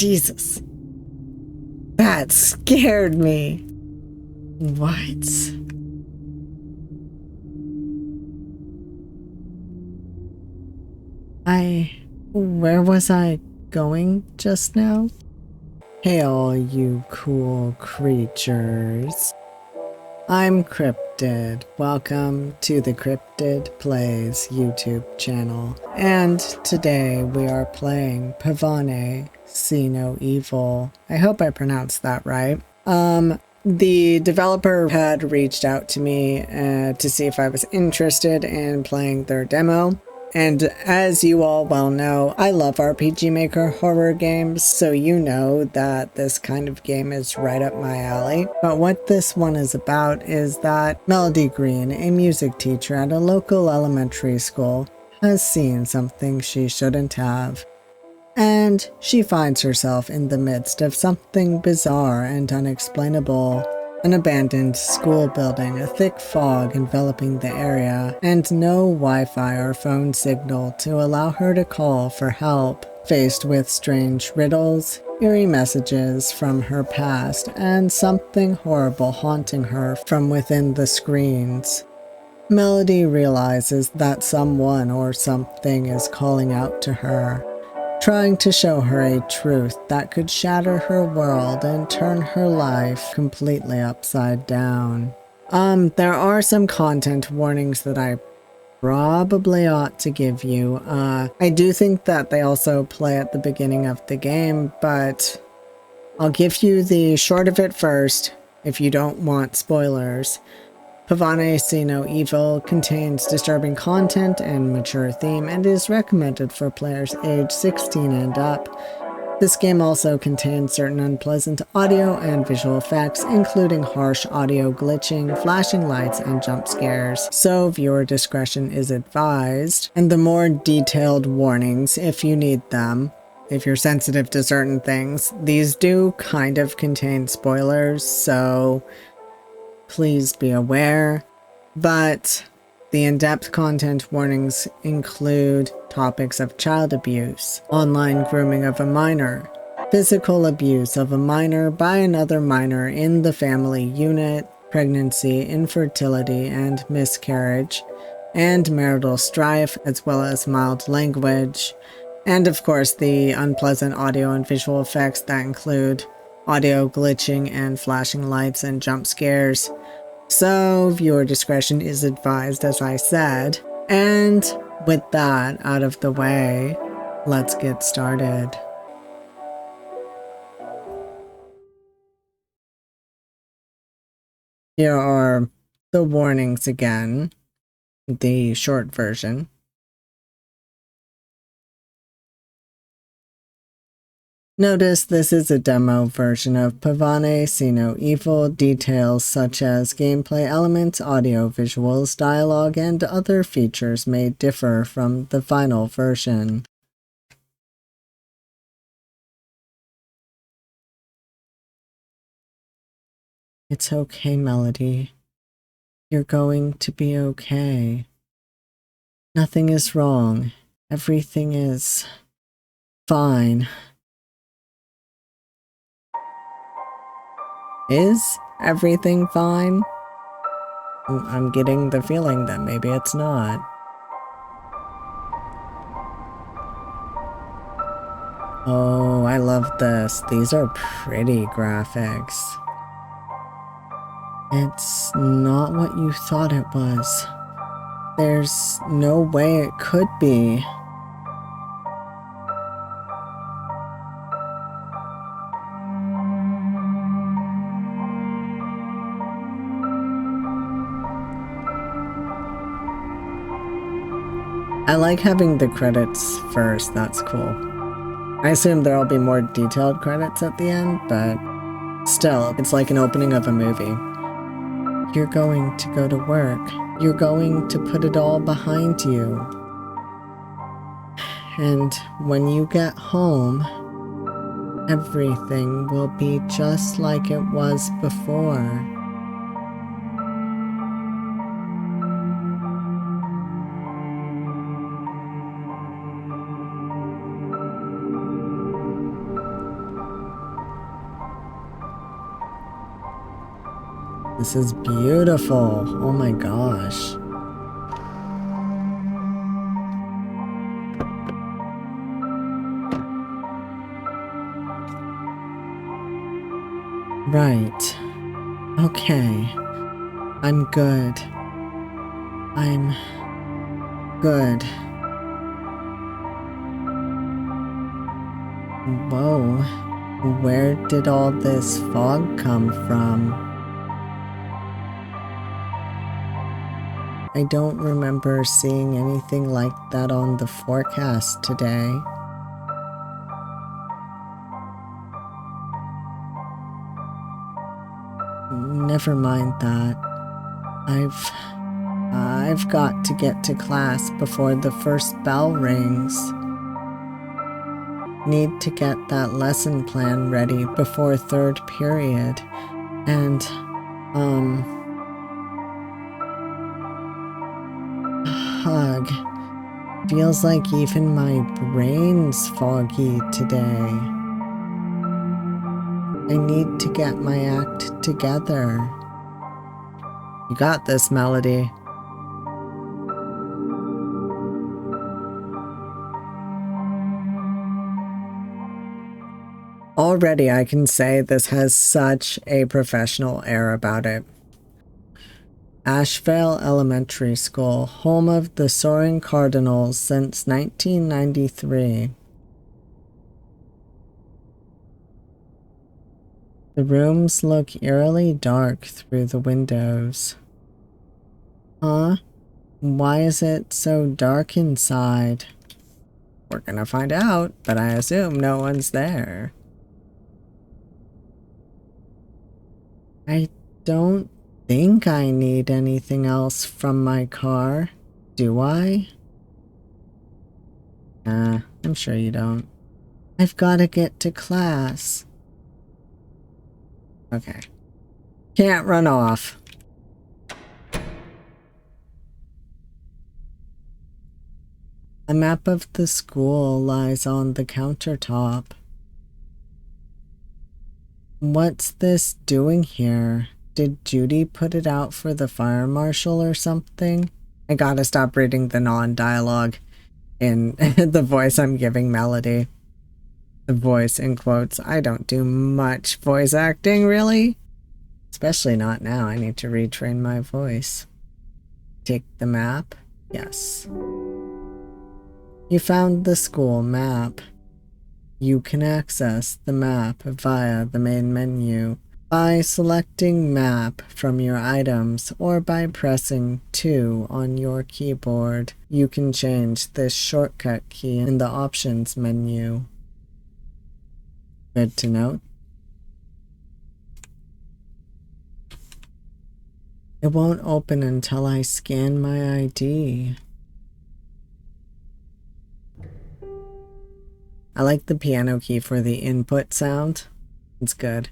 Jesus. That scared me. What? Where was I going just now? Hey all you cool creatures. I'm Cryptid. Welcome to the Cryptid Plays YouTube channel. And today we are playing Pavane, See No Evil. I hope I pronounced that right. The developer had reached out to me to see if I was interested in playing their demo. And as you all well know, I love RPG Maker horror games, so you know that this kind of game is right up my alley. But what this one is about is that Melody Green, a music teacher at a local elementary school, has seen something she shouldn't have. And she finds herself in the midst of something bizarre and unexplainable. An abandoned school building, a thick fog enveloping the area, and no Wi-Fi or phone signal to allow her to call for help. Faced with strange riddles, eerie messages from her past, and something horrible haunting her from within the screens, Melody realizes that someone or something is calling out to her, trying to show her a truth that could shatter her world and turn her life completely upside down. There are some content warnings that I probably ought to give you. I do think that they also play at the beginning of the game, but I'll give you the short of it first if you don't want spoilers. Pavane, See No Evil contains disturbing content and mature theme and is recommended for players age 16 and up. This game also contains certain unpleasant audio and visual effects, including harsh audio glitching, flashing lights, and jump scares, so viewer discretion is advised, and the more detailed warnings if you need them. If you're sensitive to certain things, these do kind of contain spoilers, so please be aware, but the in-depth content warnings include topics of child abuse, online grooming of a minor, physical abuse of a minor by another minor in the family unit, pregnancy, infertility, and miscarriage, and marital strife, as well as mild language, and of course the unpleasant audio and visual effects that include audio glitching and flashing lights and jump scares. So viewer discretion is advised, as I said. And with that out of the way, let's get started. Here are the warnings again, the short version. Notice this is a demo version of Pavane, See No Evil. Details such as gameplay elements, audio, visuals, dialogue, and other features may differ from the final version. It's okay, Melody. You're going to be okay. Nothing is wrong. Everything is fine. Is everything fine? I'm getting the feeling that maybe it's not. Oh, I love this. These are pretty graphics. It's not what you thought it was. There's no way it could be. I like having the credits first, that's cool. I assume there'll be more detailed credits at the end, but still, it's like an opening of a movie. You're going to go to work. You're going to put it all behind you. And when you get home, everything will be just like it was before. This is beautiful. Oh my gosh. Right. Okay. I'm good. I'm good. Whoa. Where did all this fog come from? I don't remember seeing anything like that on the forecast today. Never mind that. I've got to get to class before the first bell rings. Need to get that lesson plan ready before third period. And, hug. Feels like even my brain's foggy today. I need to get my act together. You got this, Melody. Already I can say this has such a professional air about it. Asheville Elementary School, home of the Soaring Cardinals since 1993. The rooms look eerily dark through the windows. Huh? Why is it so dark inside? We're gonna find out, but I assume no one's there. I don't think I need anything else from my car, do I? Nah, I'm sure you don't. I've gotta get to class. Okay. Can't run off. A map of the school lies on the countertop. What's this doing here? Did Judy put it out for the fire marshal or something? I gotta stop reading the non-dialogue in the voice I'm giving Melody. The voice in quotes. I don't do much voice acting, really. Especially not now. I need to retrain my voice. Take the map? Yes. You found the school map. You can access the map via the main menu by selecting Map from your items or by pressing 2 on your keyboard. You can change this shortcut key in the Options menu. Good to note. It won't open until I scan my ID. I like the piano key for the input sound. It's good.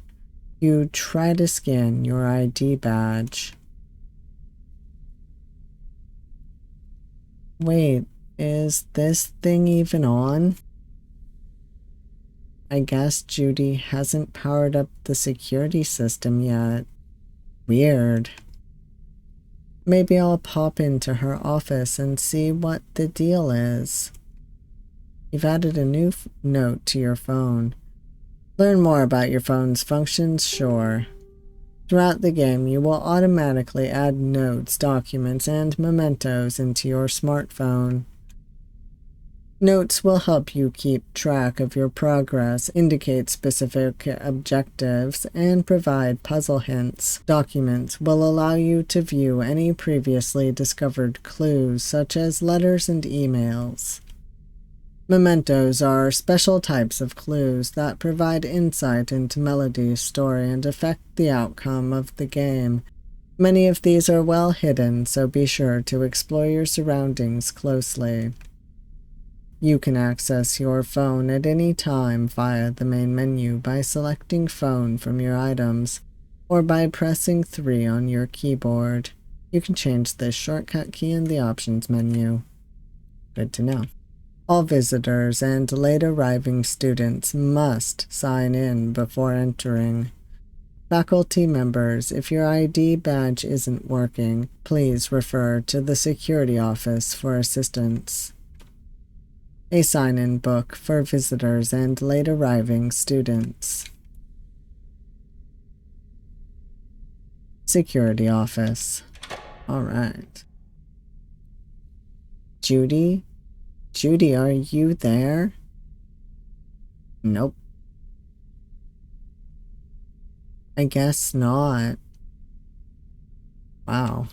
You try to scan your ID badge. Wait, is this thing even on? I guess Judy hasn't powered up the security system yet. Weird. Maybe I'll pop into her office and see what the deal is. You've added a new note to your phone. Learn more about your phone's functions, sure. Throughout the game, you will automatically add notes, documents, and mementos into your smartphone. Notes will help you keep track of your progress, indicate specific objectives, and provide puzzle hints. Documents will allow you to view any previously discovered clues, such as letters and emails. Mementos are special types of clues that provide insight into Melody's story and affect the outcome of the game. Many of these are well hidden, so be sure to explore your surroundings closely. You can access your phone at any time via the main menu by selecting Phone from your items, or by pressing 3 on your keyboard. You can change this shortcut key in the Options menu. Good to know. All visitors and late arriving students must sign in before entering. Faculty members, if your ID badge isn't working, please refer to the security office for assistance. A sign-in book for visitors and late arriving students. Security office. All right. Judy? Judy, are you there? Nope. I guess not. Wow.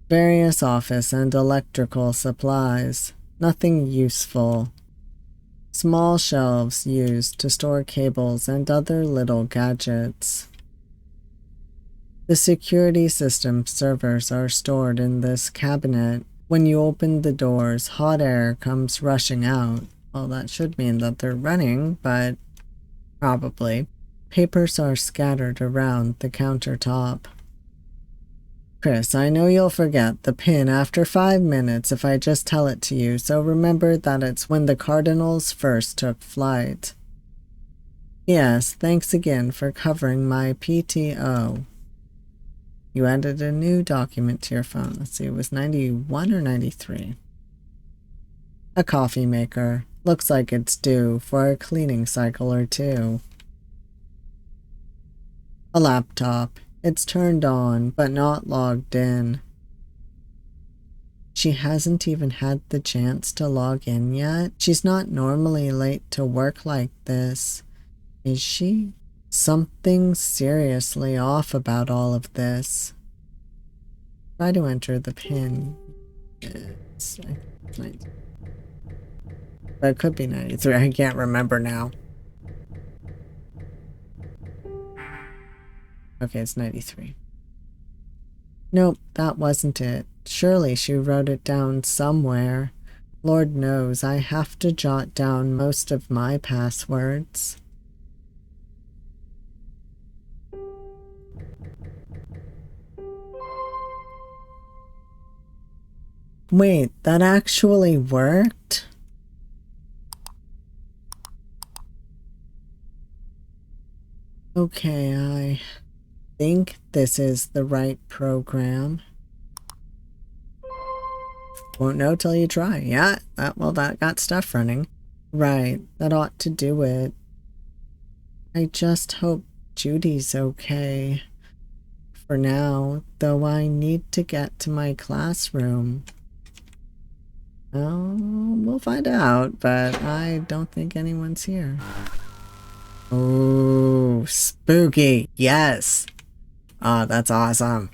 Various office and electrical supplies. Nothing useful. Small shelves used to store cables and other little gadgets. The security system servers are stored in this cabinet. When you open the doors, hot air comes rushing out. Well, that should mean that they're running, but probably. Papers are scattered around the countertop. Chris, I know you'll forget the pin after 5 minutes if I just tell it to you, so remember that it's when the Cardinals first took flight. Yes, thanks again for covering my PTO. You added a new document to your phone. Let's see, it was 91 or 93. A coffee maker. Looks like it's due for a cleaning cycle or two. A laptop. It's turned on, but not logged in. She hasn't even had the chance to log in yet. She's not normally late to work like this, is she? Something's seriously off about all of this. Try to enter the PIN. It's 90. But it could be 93. I can't remember now. Okay, it's 93. Nope, that wasn't it. Surely she wrote it down somewhere. Lord knows I have to jot down most of my passwords. Wait, that actually worked? Okay, I think this is the right program. Won't know till you try. Yeah, well, that got stuff running. Right, that ought to do it. I just hope Judy's okay. For now, though I need to get to my classroom. Oh, we'll find out, but I don't think anyone's here. Oh, spooky. Yes. Oh, that's awesome.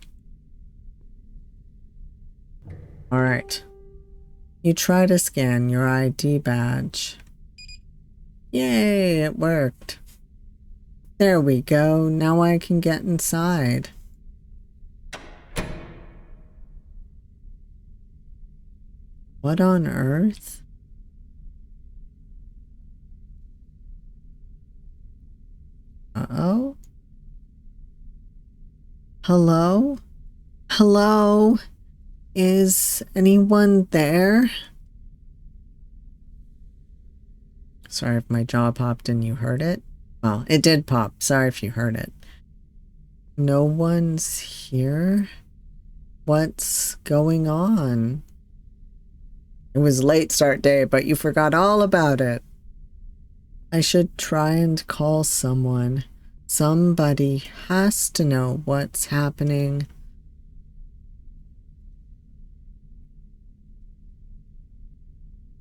All right. You try to scan your ID badge. Yay, it worked. There we go. Now I can get inside. What on earth? Uh-oh? Hello? Hello? Is anyone there? Sorry if my jaw popped and you heard it. Well, it did pop. Sorry if you heard it. No one's here? What's going on? It was late start day, but you forgot all about it. I should try and call someone. Somebody has to know what's happening.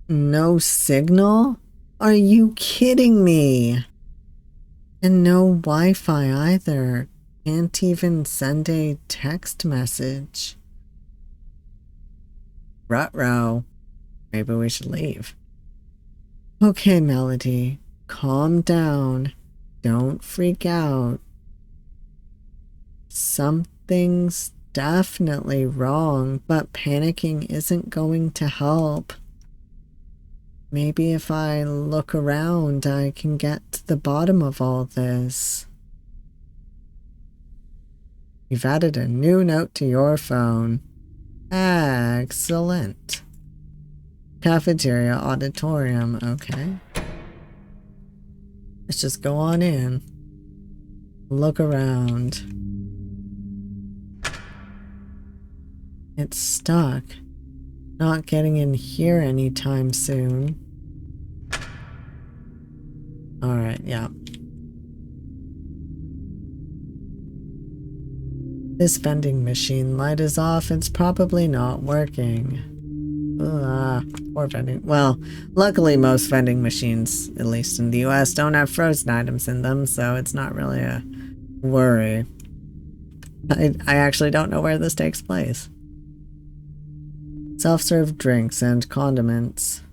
No signal? Are you kidding me? And no Wi-Fi either. Can't even send a text message. Ruh-roh. Maybe we should leave. Okay, Melody. Calm down. Don't freak out. Something's definitely wrong, but panicking isn't going to help. Maybe if I look around, I can get to the bottom of all this. You've added a new note to your phone. Excellent. Cafeteria auditorium, okay. Let's just go on in. look around. It's stuck. Not getting in here anytime soon. Alright, yeah. This vending machine light is off. It's probably not working. Poor vending. Well, luckily most vending machines, at least in the US, don't have frozen items in them, so it's not really a worry. I actually don't know where this takes place. Self-serve drinks and condiments.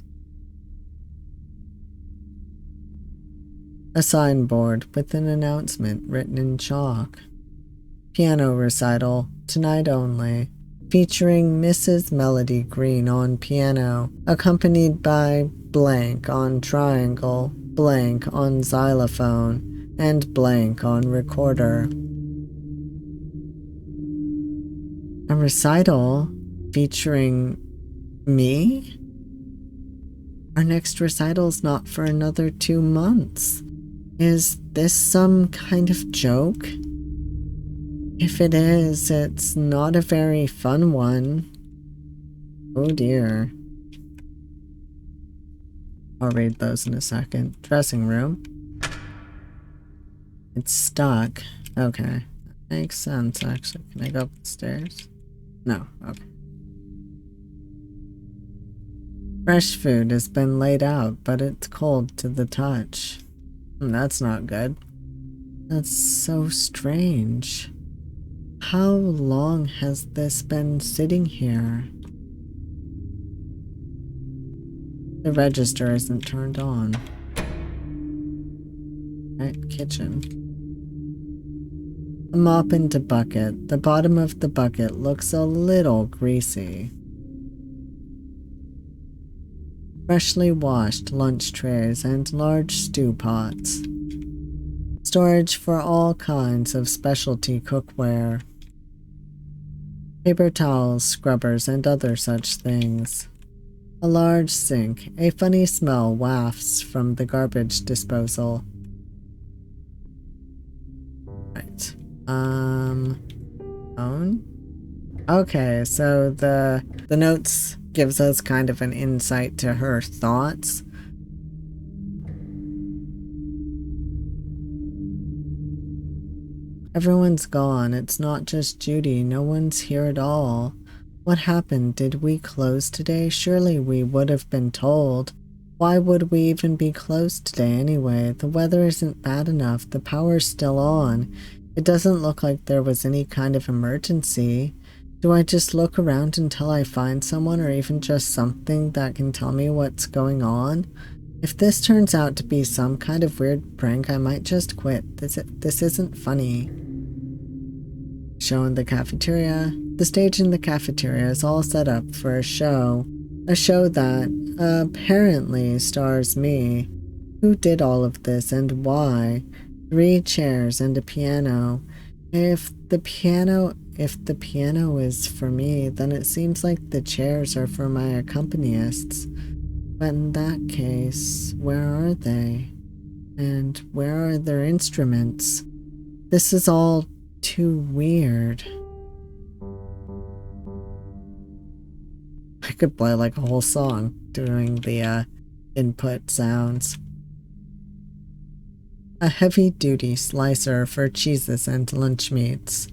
A signboard with an announcement written in chalk. Piano recital, tonight only, featuring Mrs. Melody Green on piano, accompanied by blank on triangle, blank on xylophone, and blank on recorder. A recital featuring me? Our next recital's not for another 2 months. Is this some kind of joke? If it is, it's not a very fun one. Oh dear. I'll read those in a second. Dressing room. It's stuck. Okay. That makes sense, actually. Can I go up the stairs? No. Okay. Fresh food has been laid out, but it's cold to the touch. That's not good. That's so strange. How long has this been sitting here? The register isn't turned on. Right, kitchen. A mop into bucket. The bottom of the bucket looks a little greasy. Freshly washed lunch trays and large stew pots. Storage for all kinds of specialty cookware. Paper towels, scrubbers, and other such things. A large sink. A funny smell wafts from the garbage disposal. Right. Phone? Okay, so the notes gives us kind of an insight to her thoughts. Everyone's gone. It's not just Judy. No one's here at all. What happened? Did we close today? Surely we would have been told. Why would we even be closed today anyway? The weather isn't bad enough. The power's still on. It doesn't look like there was any kind of emergency. Do I just look around until I find someone or even just something that can tell me what's going on? If this turns out to be some kind of weird prank, I might just quit. This isn't funny. Show in the cafeteria. The stage in the cafeteria is all set up for a show. A show that apparently stars me. Who did all of this and why? 3 chairs and a piano. If the piano is for me, then it seems like the chairs are for my accompanists. But in that case, where are they? And where are their instruments? This is all too weird. I could play like a whole song doing the input sounds. A heavy-duty slicer for cheeses and lunch meats.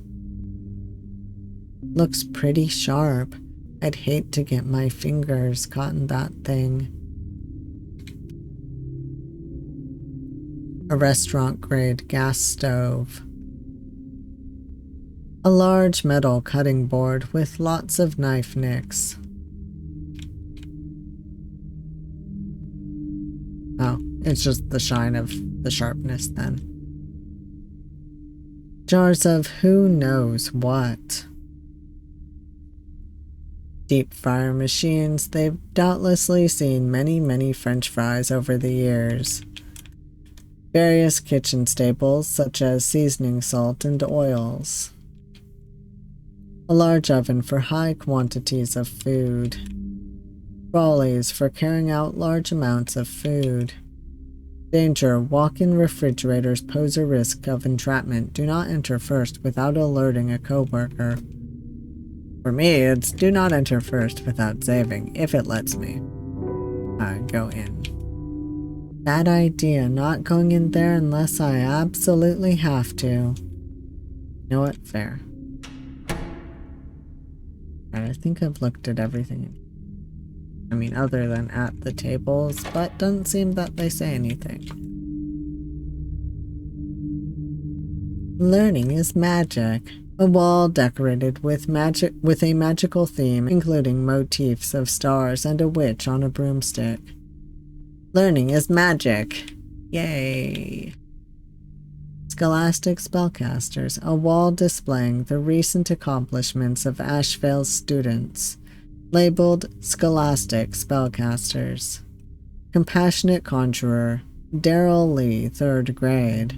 Looks pretty sharp. I'd hate to get my fingers caught in that thing. A restaurant-grade gas stove. A large metal cutting board with lots of knife nicks. Oh, it's just the shine of the sharpness then. Jars of who knows what. Deep fryer machines. They've doubtlessly seen many French fries over the years. Various kitchen staples such as seasoning salt and oils. A large oven for high quantities of food. Trolleys for carrying out large amounts of food. Danger. Walk-in refrigerators pose a risk of entrapment. Do not enter first without alerting a coworker. For me, it's do not enter first without saving, if it lets me. Go in. Bad idea, not going in there unless I absolutely have to. You know what? Fair. I think I've looked at everything. I mean, other than at the tables, but doesn't seem that they say anything. Learning is magic. A wall decorated with a magical theme, including motifs of stars and a witch on a broomstick. Learning is magic. Yay. Scholastic Spellcasters, a wall displaying the recent accomplishments of Ashvale's students, labeled Scholastic Spellcasters. Compassionate Conjurer, Daryl Lee, 3rd grade.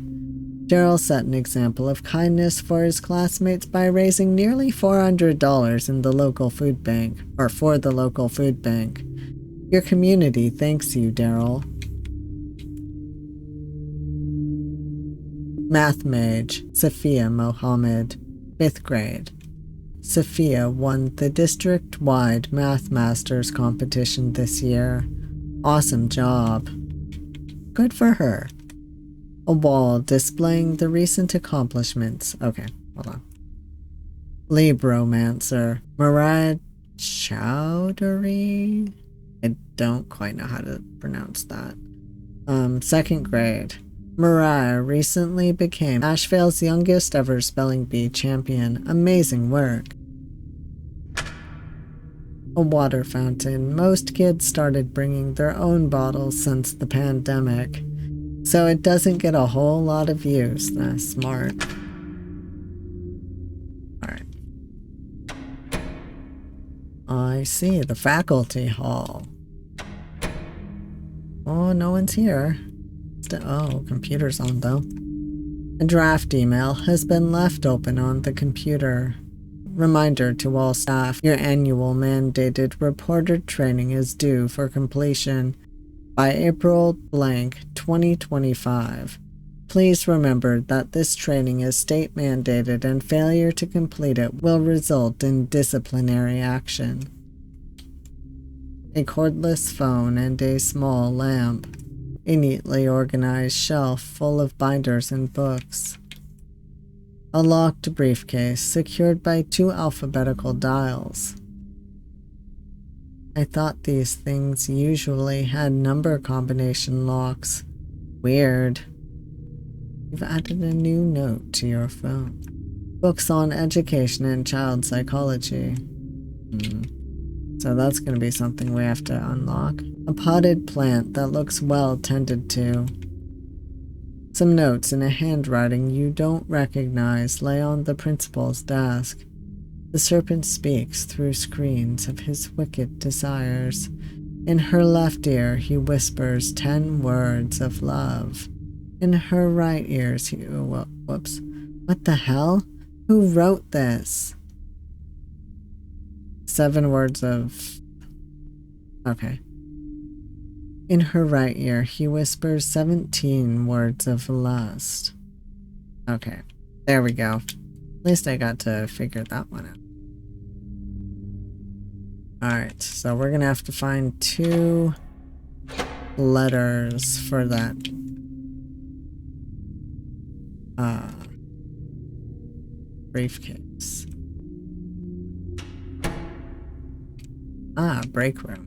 Daryl set an example of kindness for his classmates by raising nearly $400 in the local food bank, or for the local food bank. Your community thanks you, Daryl. Math Mage, Sophia Mohammed, 5th grade. Sophia won the district-wide Math Masters competition this year. Awesome job. Good for her. A wall displaying the recent accomplishments. Okay, hold on. Libromancer, Mariah Chowdhury? I don't quite know how to pronounce that. 2nd grade. Mariah recently became Ashvale's youngest ever spelling bee champion. Amazing work. A water fountain. Most kids started bringing their own bottles since the pandemic, so it doesn't get a whole lot of use. That's smart. Alright. I see, the faculty hall. Oh, no one's here. Oh, computer's on though. A draft email has been left open on the computer. Reminder to all staff, your annual mandated reporter training is due for completion by April 2025. Please remember that this training is state mandated and failure to complete it will result in disciplinary action. A cordless phone and a small lamp. A neatly organized shelf full of binders and books. A locked briefcase secured by 2 alphabetical dials. I thought these things usually had number combination locks. Weird. You've added a new note to your phone. Books on education and child psychology. So that's going to be something we have to unlock. A potted plant that looks well tended to. Some notes in a handwriting you don't recognize lay on the principal's desk. The serpent speaks through screens of his wicked desires. In her left ear he whispers 10 words of love. In her right ear whoops. What the hell? Who wrote this? 7 words of... Okay. In her right ear, he whispers 17 words of lust. Okay, there we go. At least I got to figure that one out. Alright, so we're gonna have to find 2 letters for that. Briefcase. Break room.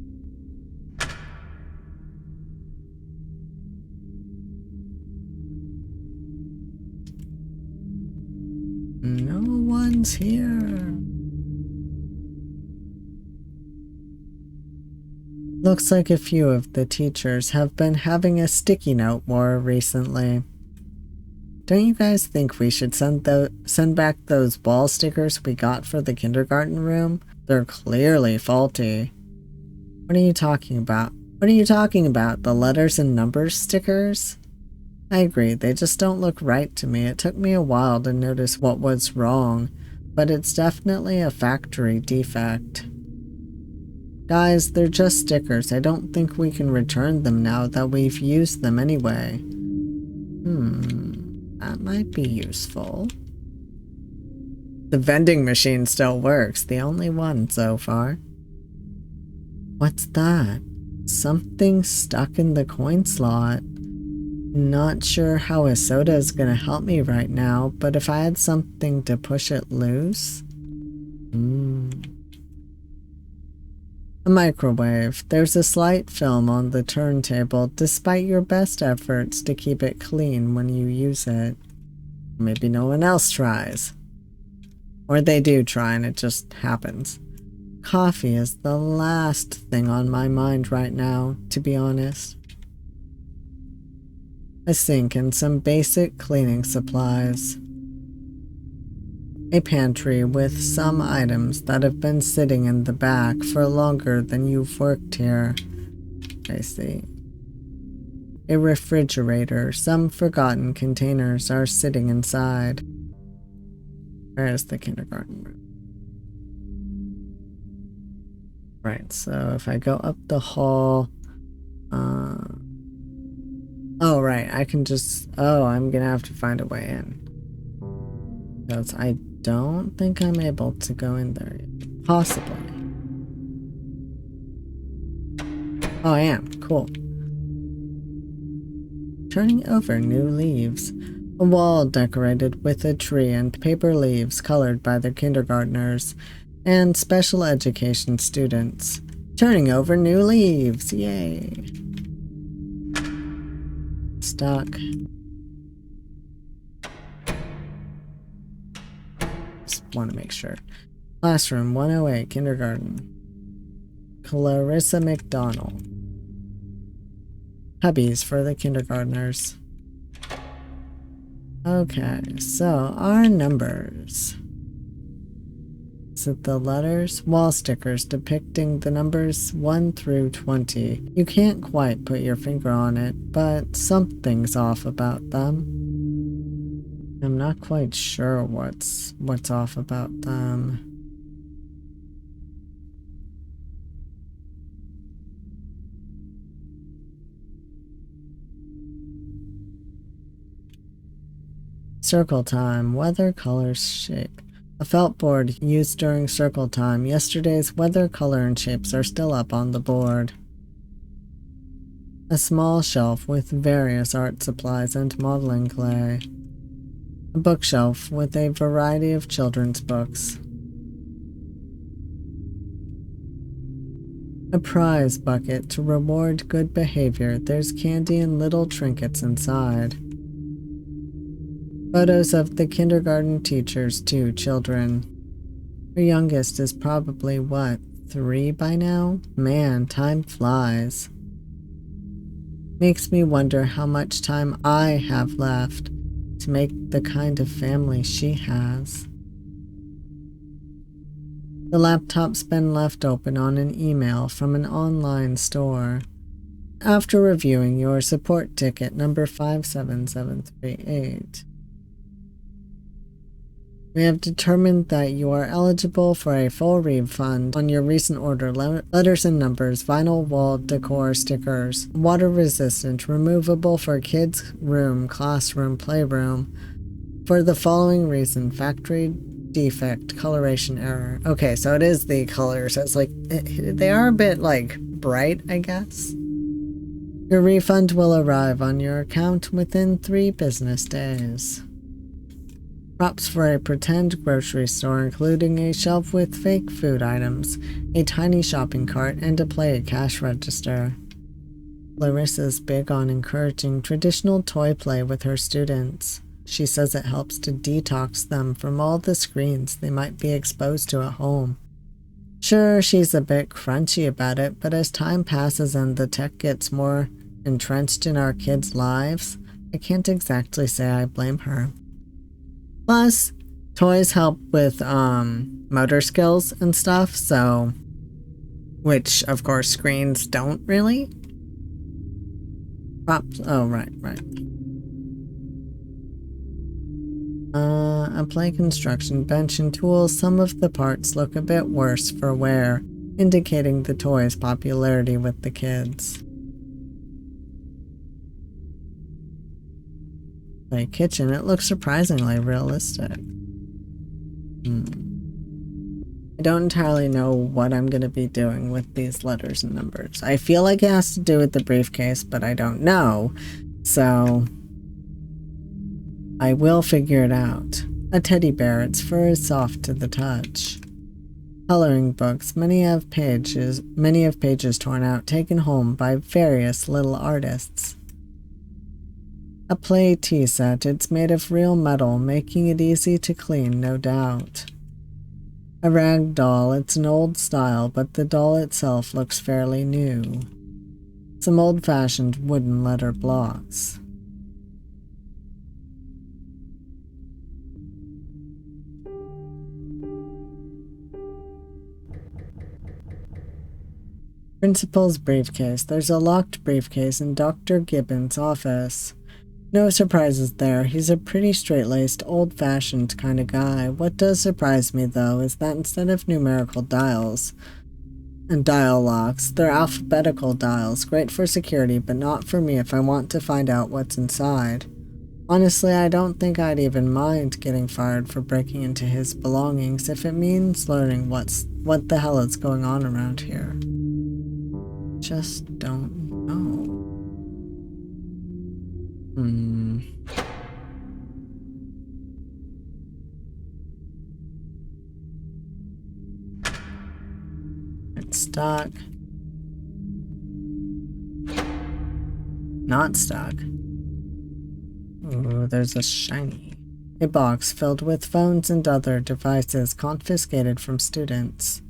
No one's here. Looks like a few of the teachers have been having a sticky note war recently. Don't you guys think we should send back those ball stickers we got for the kindergarten room? They're clearly faulty. What are you talking about? What are you talking about? The letters and numbers stickers? I agree, they just don't look right to me. It took me a while to notice what was wrong, but it's definitely a factory defect. Guys, they're just stickers. I don't think we can return them now that we've used them anyway. That might be useful. The vending machine still works, the only one so far. What's that? Something stuck in the coin slot. Not sure how a soda is gonna help me right now, but if I had something to push it loose... A microwave. There's a slight film on the turntable, despite your best efforts to keep it clean when you use it. Maybe no one else tries. Or they do try and it just happens. Coffee is the last thing on my mind right now, to be honest. A sink and some basic cleaning supplies. A pantry with some items that have been sitting in the back for longer than you've worked here. I see. A refrigerator. Some forgotten containers are sitting inside. Where's the kindergarten room? Right, so if I go up the hall... Oh, right, I can just... Oh, I'm gonna have to find a way in. Because I don't think I'm able to go in there yet. Possibly. Oh, I am. Cool. Turning over new leaves. A wall decorated with a tree and paper leaves colored by their kindergartners and special education students. Turning over new leaves. Yay. Stuck. Just want to make sure. Classroom 108, kindergarten. Clarissa McDonald. Hubbies for the kindergartners. Okay, so our numbers. Is it the letters? Wall stickers depicting the numbers 1 through 20. You can't quite put your finger on it, but something's off about them. I'm not quite sure what's off about them. Circle time, weather, colors, shape. A felt board used during circle time. Yesterday's weather, color, and shapes are still up on the board. A small shelf with various art supplies and modeling clay. A bookshelf with a variety of children's books. A prize bucket to reward good behavior. There's candy and little trinkets inside. Photos of the kindergarten teacher's 2 children. Her youngest is probably, what, 3 by now? Man, time flies. Makes me wonder how much time I have left to make the kind of family she has. The laptop's been left open on an email from an online store. After reviewing your support ticket number 57738, we have determined that you are eligible for a full refund on your recent order. Letters and numbers, vinyl wall decor stickers, water resistant, removable for kids' room, classroom, playroom. For the following reason, factory defect, coloration error. Okay, so it is the colors. It's like, they are a bit like bright, I guess. Your refund will arrive on your account within 3 business days. Props for a pretend grocery store, including a shelf with fake food items, a tiny shopping cart, and a play cash register. Larissa's big on encouraging traditional toy play with her students. She says it helps to detox them from all the screens they might be exposed to at home. Sure, she's a bit crunchy about it, but as time passes and the tech gets more entrenched in our kids' lives, I can't exactly say I blame her. Plus, toys help with motor skills and stuff, so... Which, of course, screens don't really. Props... Oh, right. A play construction bench and tools. Some of the parts look a bit worse for wear. indicating the toy's popularity with the kids. The kitchen, it looks surprisingly realistic. I don't entirely know what I'm going to be doing with these letters and numbers. I feel like it has to do with the briefcase, but I don't know. So I will figure it out. A teddy bear, its fur is soft to the touch. Coloring books, many of pages torn out, taken home by various little artists. A play tea set, it's made of real metal, making it easy to clean, no doubt. A rag doll, it's an old style, but the doll itself looks fairly new. Some old-fashioned wooden letter blocks. Principal's briefcase. There's a locked briefcase in Dr. Gibbons' office. No surprises there. He's a pretty straight-laced, old-fashioned kind of guy. What does surprise me, though, is that instead of numerical dials and dial locks, they're alphabetical dials. Great for security, but not for me if I want to find out what's inside. Honestly, I don't think I'd even mind getting fired for breaking into his belongings if it means learning what the hell is going on around here. Just don't know. It's stuck. Not stuck. Ooh, there's a shiny. A box filled with phones and other devices confiscated from students.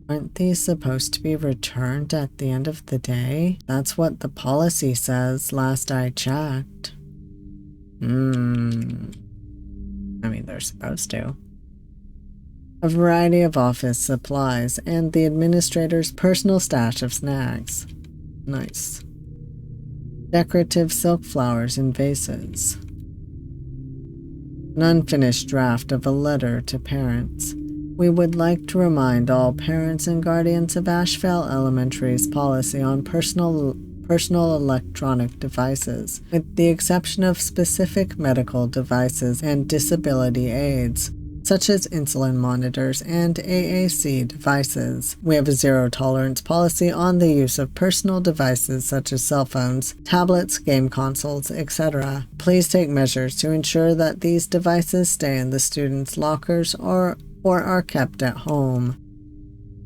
Aren't these supposed to be returned at the end of the day? That's what the policy says last I checked. I mean, they're supposed to. A variety of office supplies and the administrator's personal stash of snacks. Nice. Decorative silk flowers in vases. An unfinished draft of a letter to parents. We would like to remind all parents and guardians of Asheville Elementary's policy on personal electronic devices, with the exception of specific medical devices and disability aids, such as insulin monitors and AAC devices. We have a zero-tolerance policy on the use of personal devices such as cell phones, tablets, game consoles, etc. Please take measures to ensure that these devices stay in the students' lockers or are kept at home.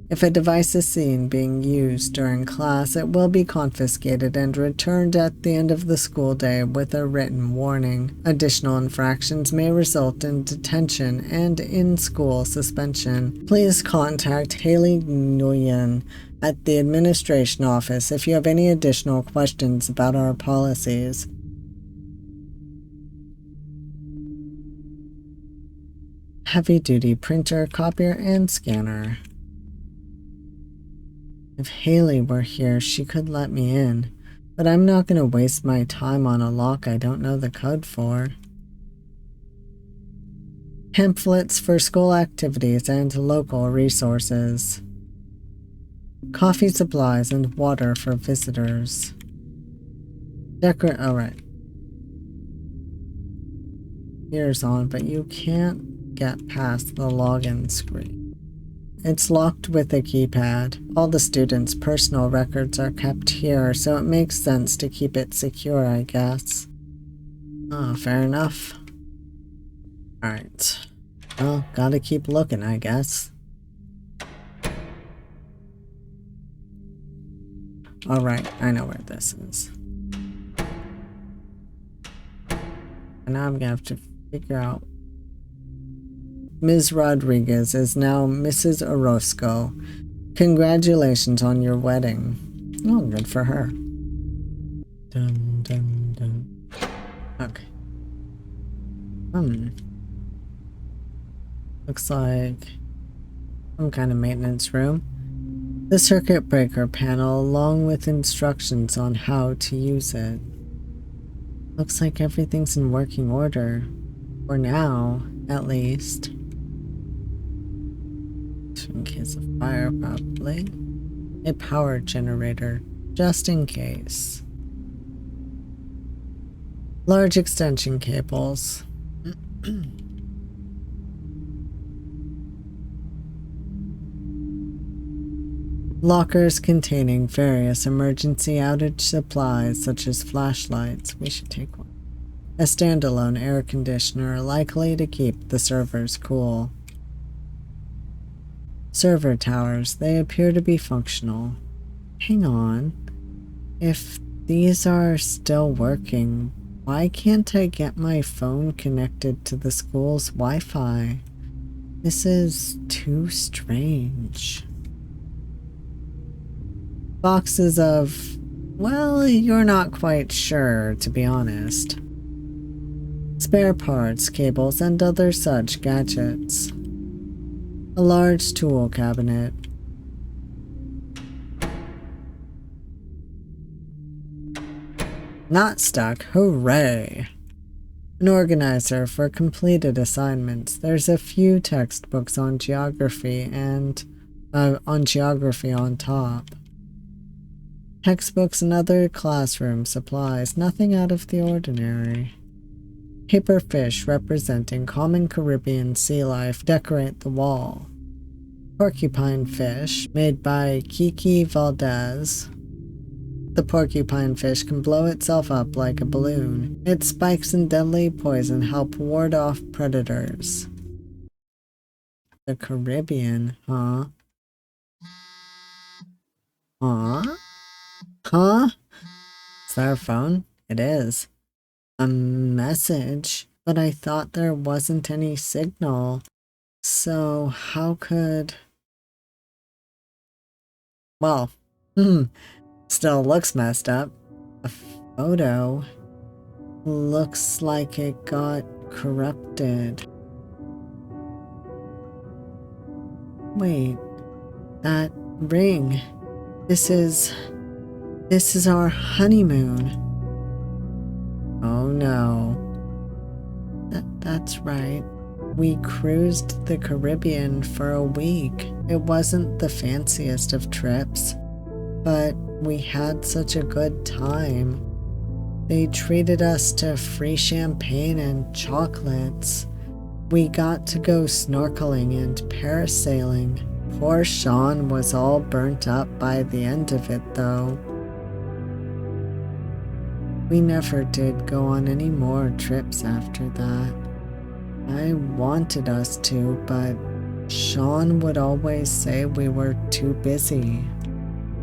If a device is seen being used during class, it will be confiscated and returned at the end of the school day with a written warning. Additional infractions may result in detention and in-school suspension. Please contact Haley Nguyen at the administration office if you have any additional questions about our policies. Heavy-duty printer, copier, and scanner. If Haley were here, she could let me in, but I'm not going to waste my time on a lock I don't know the code for. Pamphlets for school activities and local resources. Coffee supplies and water for visitors. Alright. Here's on, but you can't get past the login screen. It's locked with a keypad. All the students' personal records are kept here, so it makes sense to keep it secure, I guess. Oh, fair enough. Alright. Well, gotta keep looking, I guess. Alright, I know where this is. And now I'm gonna have to figure out. Ms. Rodriguez is now Mrs. Orozco. Congratulations on your wedding. Oh, good for her. Dun, dun, dun. Okay. Looks like some kind of maintenance room. The circuit breaker panel along with instructions on how to use it. Looks like everything's in working order. For now, at least. in case of fire, probably. A power generator, just in case. Large extension cables. Lockers containing various emergency outage supplies such as flashlights. We should take one. A standalone air conditioner likely to keep the servers cool. Server towers, they appear to be functional. Hang on. If these are still working, why can't I get my phone connected to the school's Wi-Fi? This is too strange. Boxes of, well, you're not quite sure, to be honest. Spare parts, cables, and other such gadgets. A large tool cabinet. Not stuck, hooray! An organizer for completed assignments. There's a few textbooks on geography and on top. Textbooks and other classroom supplies, nothing out of the ordinary. Paper fish representing common Caribbean sea life decorate the wall. Porcupine fish, made by Kiki Valdez. The porcupine fish can blow itself up like a balloon. Its spikes and deadly poison help ward off predators. The Caribbean, huh? Huh? Huh? Is that a phone? It is. A message, but I thought there wasn't any signal. So how could... Well, still looks messed up. A photo looks like it got corrupted. Wait, that ring. This is our honeymoon. Oh no. That's right. We cruised the Caribbean for a week. It wasn't the fanciest of trips, but we had such a good time. They treated us to free champagne and chocolates. We got to go snorkeling and parasailing. Poor Sean was all burnt up by the end of it, though. We never did go on any more trips after that. I wanted us to, but Sean would always say we were too busy.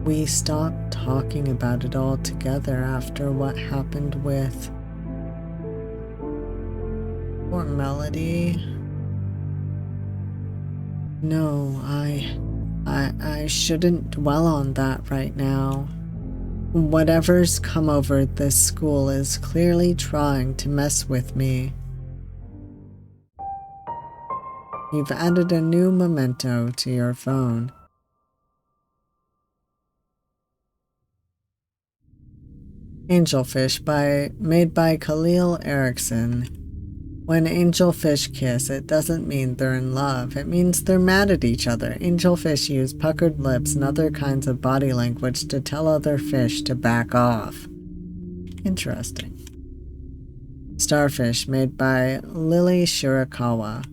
We stopped talking about it altogether after what happened with... Poor Melody. No, I shouldn't dwell on that right now. Whatever's come over this school is clearly trying to mess with me. You've added a new memento to your phone. Angelfish made by Khalil Erickson. When angelfish kiss, it doesn't mean they're in love. It means they're mad at each other. Angelfish use puckered lips and other kinds of body language to tell other fish to back off. Interesting. Starfish made by Lily Shirakawa.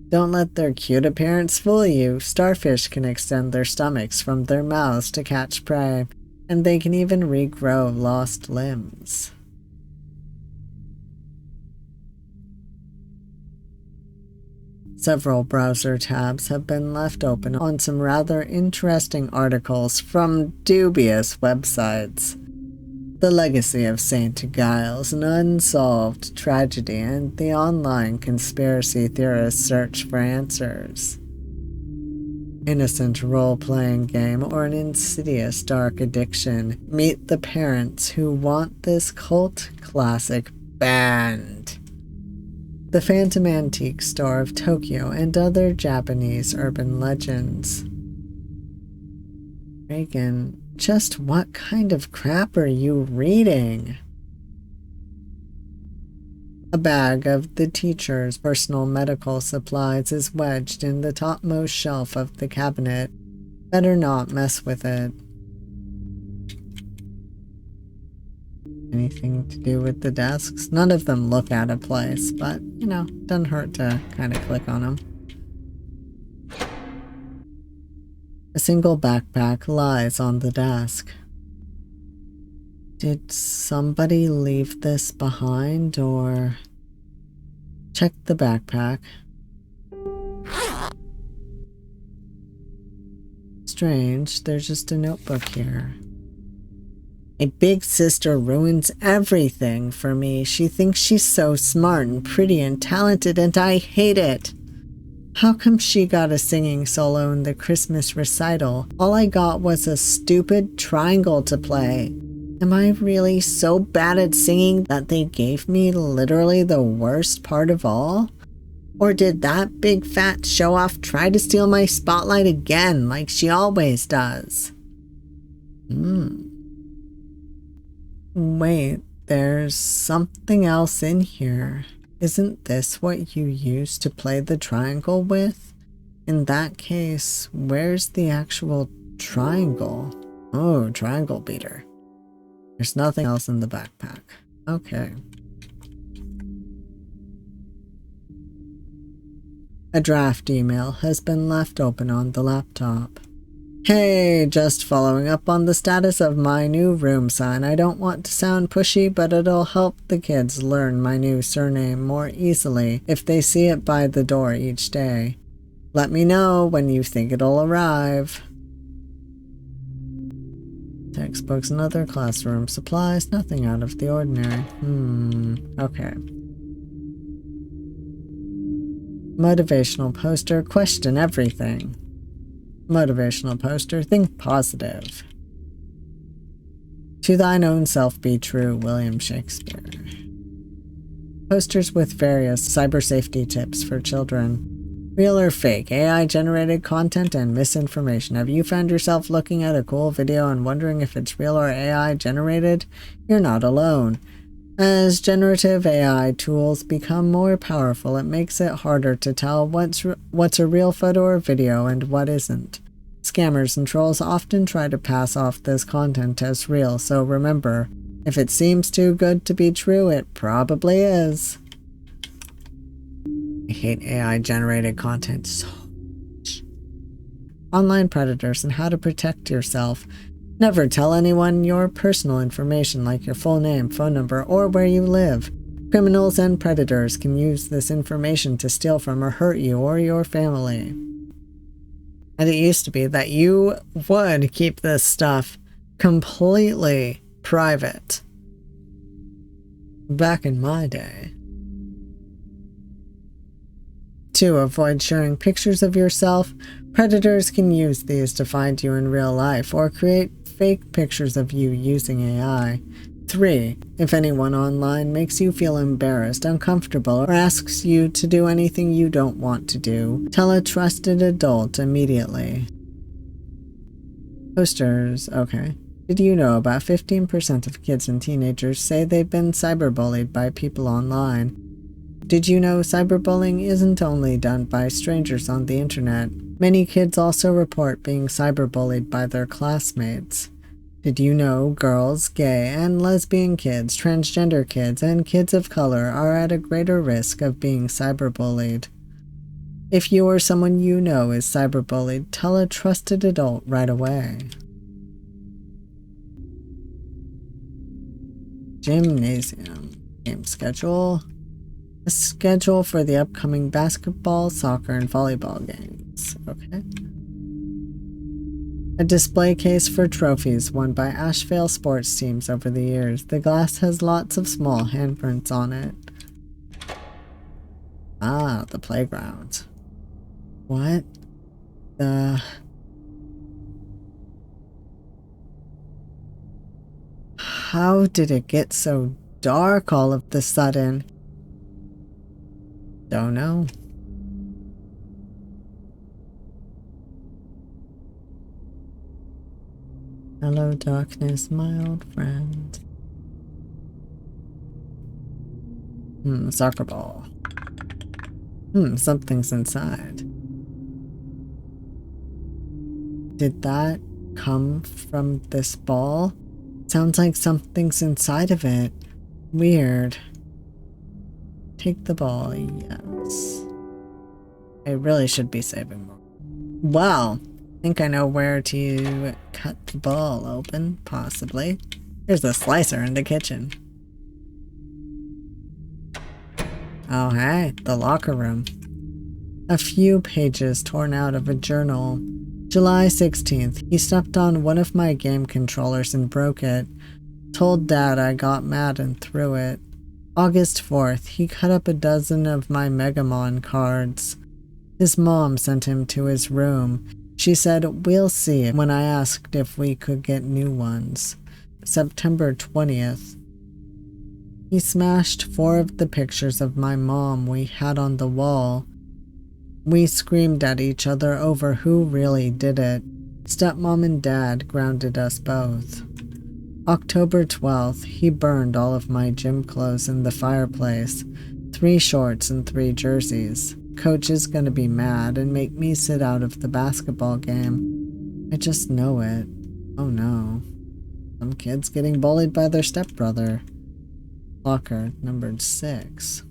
Don't let their cute appearance fool you. Starfish can extend their stomachs from their mouths to catch prey, and they can even regrow lost limbs. Several browser tabs have been left open on some rather interesting articles from dubious websites. The legacy of Saint Giles, an unsolved tragedy, and the online conspiracy theorists' search for answers. Innocent role-playing game or an insidious dark addiction. Meet the parents who want this cult classic banned. The Phantom Antique Store of Tokyo and other Japanese urban legends. Reagan, just what kind of crap are you reading? A bag of the teacher's personal medical supplies is wedged in the topmost shelf of the cabinet. Better not mess with it. Anything to do with the desks? None of them look out of place, but, you know, doesn't hurt to kind of click on them. A single backpack lies on the desk. Did somebody leave this behind, or... Check the backpack. Strange, there's just a notebook here. My big sister ruins everything for me. She thinks she's so smart and pretty and talented, and I hate it. How come she got a singing solo in the Christmas recital? All I got was a stupid triangle to play. Am I really so bad at singing that they gave me literally the worst part of all? Or did that big fat show-off try to steal my spotlight again, like she always does? Wait, there's something else in here. Isn't this what you used to play the triangle with? In that case, where's the actual triangle? Oh, triangle beater. There's nothing else in the backpack. Okay. A draft email has been left open on the laptop. Hey, just following up on the status of my new room sign. I don't want to sound pushy, but it'll help the kids learn my new surname more easily if they see it by the door each day. Let me know when you think it'll arrive. Textbooks and other classroom supplies, nothing out of the ordinary. Okay. Motivational poster, question everything. Motivational poster, think positive. To thine own self be true, William Shakespeare. Posters with various cyber safety tips for children. Real or fake, AI-generated content and misinformation. Have you found yourself looking at a cool video and wondering if it's real or AI-generated? You're not alone. As generative AI tools become more powerful, it makes it harder to tell what's a real photo or video and what isn't. Scammers and trolls often try to pass off this content as real, so remember, if it seems too good to be true, it probably is. I hate AI-generated content so much. Online predators and how to protect yourself. Never tell anyone your personal information like your full name, phone number, or where you live. Criminals and predators can use this information to steal from or hurt you or your family. And it used to be that you would keep this stuff completely private. Back in my day. To avoid sharing pictures of yourself, predators can use these to find you in real life or create fake pictures of you using AI. 3. If anyone online makes you feel embarrassed, uncomfortable, or asks you to do anything you don't want to do, tell a trusted adult immediately. Posters, okay. Did you know about 15% of kids and teenagers say they've been cyberbullied by people online? Did you know cyberbullying isn't only done by strangers on the internet? Many kids also report being cyberbullied by their classmates. Did you know girls, gay and lesbian kids, transgender kids, and kids of color are at a greater risk of being cyberbullied? If you or someone you know is cyberbullied, tell a trusted adult right away. Gymnasium. Game schedule. A schedule for the upcoming basketball, soccer, and volleyball games. Okay. A display case for trophies won by Asheville sports teams over the years. The glass has lots of small handprints on it. Ah, the playground. What the... How did it get so dark all of a sudden? Don't know. Hello, darkness, my old friend. Soccer ball. Something's inside. Did that come from this ball? Sounds like something's inside of it. Weird. Take the ball, yes. I really should be saving more. Well, I think I know where to cut the ball open, possibly. There's a slicer in the kitchen. Oh hey, the locker room. A few pages torn out of a journal. July 16th, he stepped on one of my game controllers and broke it. Told Dad I got mad and threw it. August 4th, he cut up a dozen of my Megamon cards. His mom sent him to his room. She said, "We'll see," when I asked if we could get new ones. September 20th. He smashed 4 of the pictures of my mom we had on the wall. We screamed at each other over who really did it. Stepmom and Dad grounded us both. October 12th, he burned all of my gym clothes in the fireplace. 3 shorts and 3 jerseys. Coach is gonna be mad and make me sit out of the basketball game. I just know it. Oh no. Some kid's getting bullied by their stepbrother. Locker numbered 6.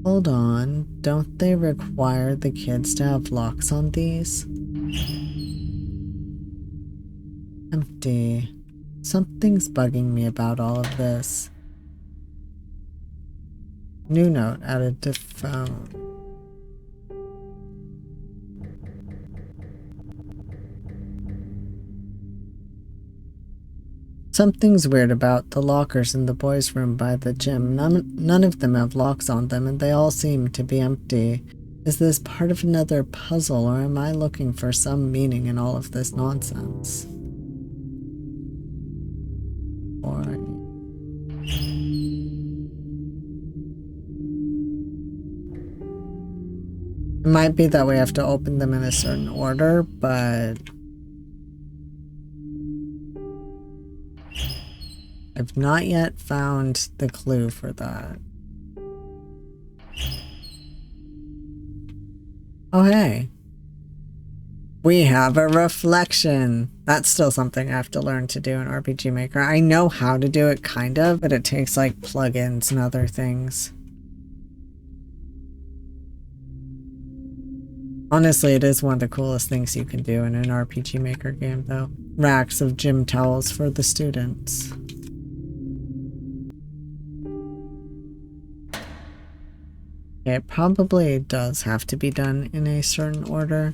Hold on, don't they require the kids to have locks on these? Empty. Something's bugging me about all of this. New note added to phone. Something's weird about the lockers in the boys' room by the gym. None of them have locks on them, and they all seem to be empty. Is this part of another puzzle, or am I looking for some meaning in all of this nonsense? Or... it might be that we have to open them in a certain order, but... I've not yet found the clue for that. Oh hey. We have a reflection. That's still something I have to learn to do in RPG Maker. I know how to do it kind of, but it takes like plugins and other things. Honestly, it is one of the coolest things you can do in an RPG Maker game though. Racks of gym towels for the students. It probably does have to be done in a certain order.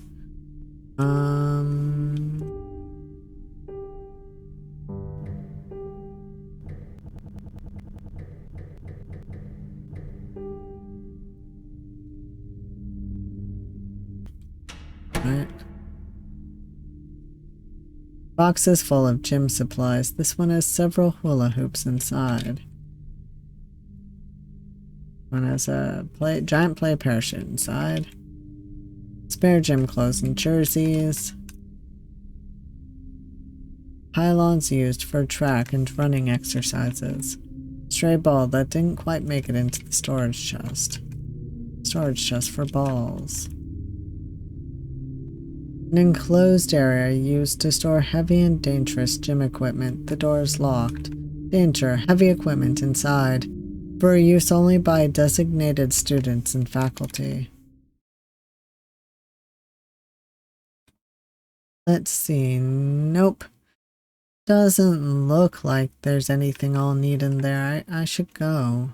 Right. Boxes full of gym supplies. This one has several hula hoops inside. One has a giant play parachute inside. Spare gym clothes and jerseys. Pylons used for track and running exercises. Stray ball that didn't quite make it into the storage chest. Storage chest for balls. An enclosed area used to store heavy and dangerous gym equipment. The door is locked. Danger, heavy equipment inside. For use only by designated students and faculty. Let's see. Nope. Doesn't look like there's anything I'll need in there. I should go.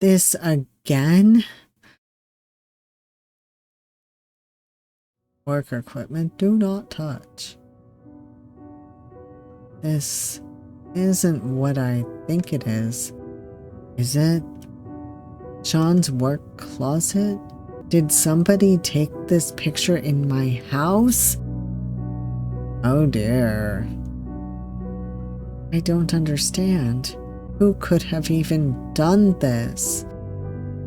This again? Work equipment, do not touch. This isn't what I think it is. Is it? Sean's work closet? Did somebody take this picture in my house? Oh dear. I don't understand. Who could have even done this?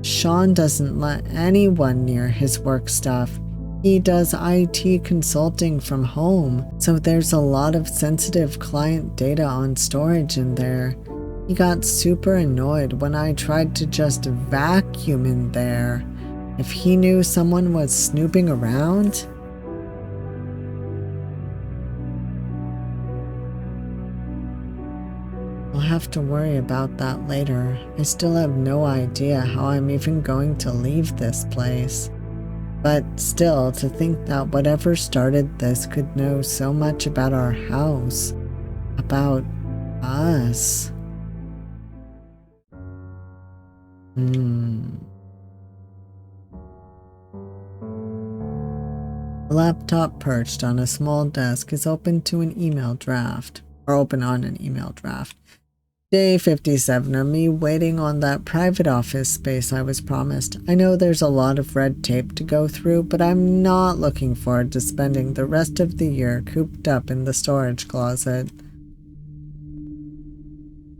Sean doesn't let anyone near his work stuff. He does IT consulting from home, so there's a lot of sensitive client data on storage in there. He got super annoyed when I tried to just vacuum in there. If he knew someone was snooping around, I'll have to worry about that later. I still have no idea how I'm even going to leave this place. But still, to think that whatever started this could know so much about our house, about us. The laptop perched on a small desk is open to an email draft, or open on an email draft. Day 57 of me waiting on that private office space I was promised. I know there's a lot of red tape to go through, but I'm not looking forward to spending the rest of the year cooped up in the storage closet.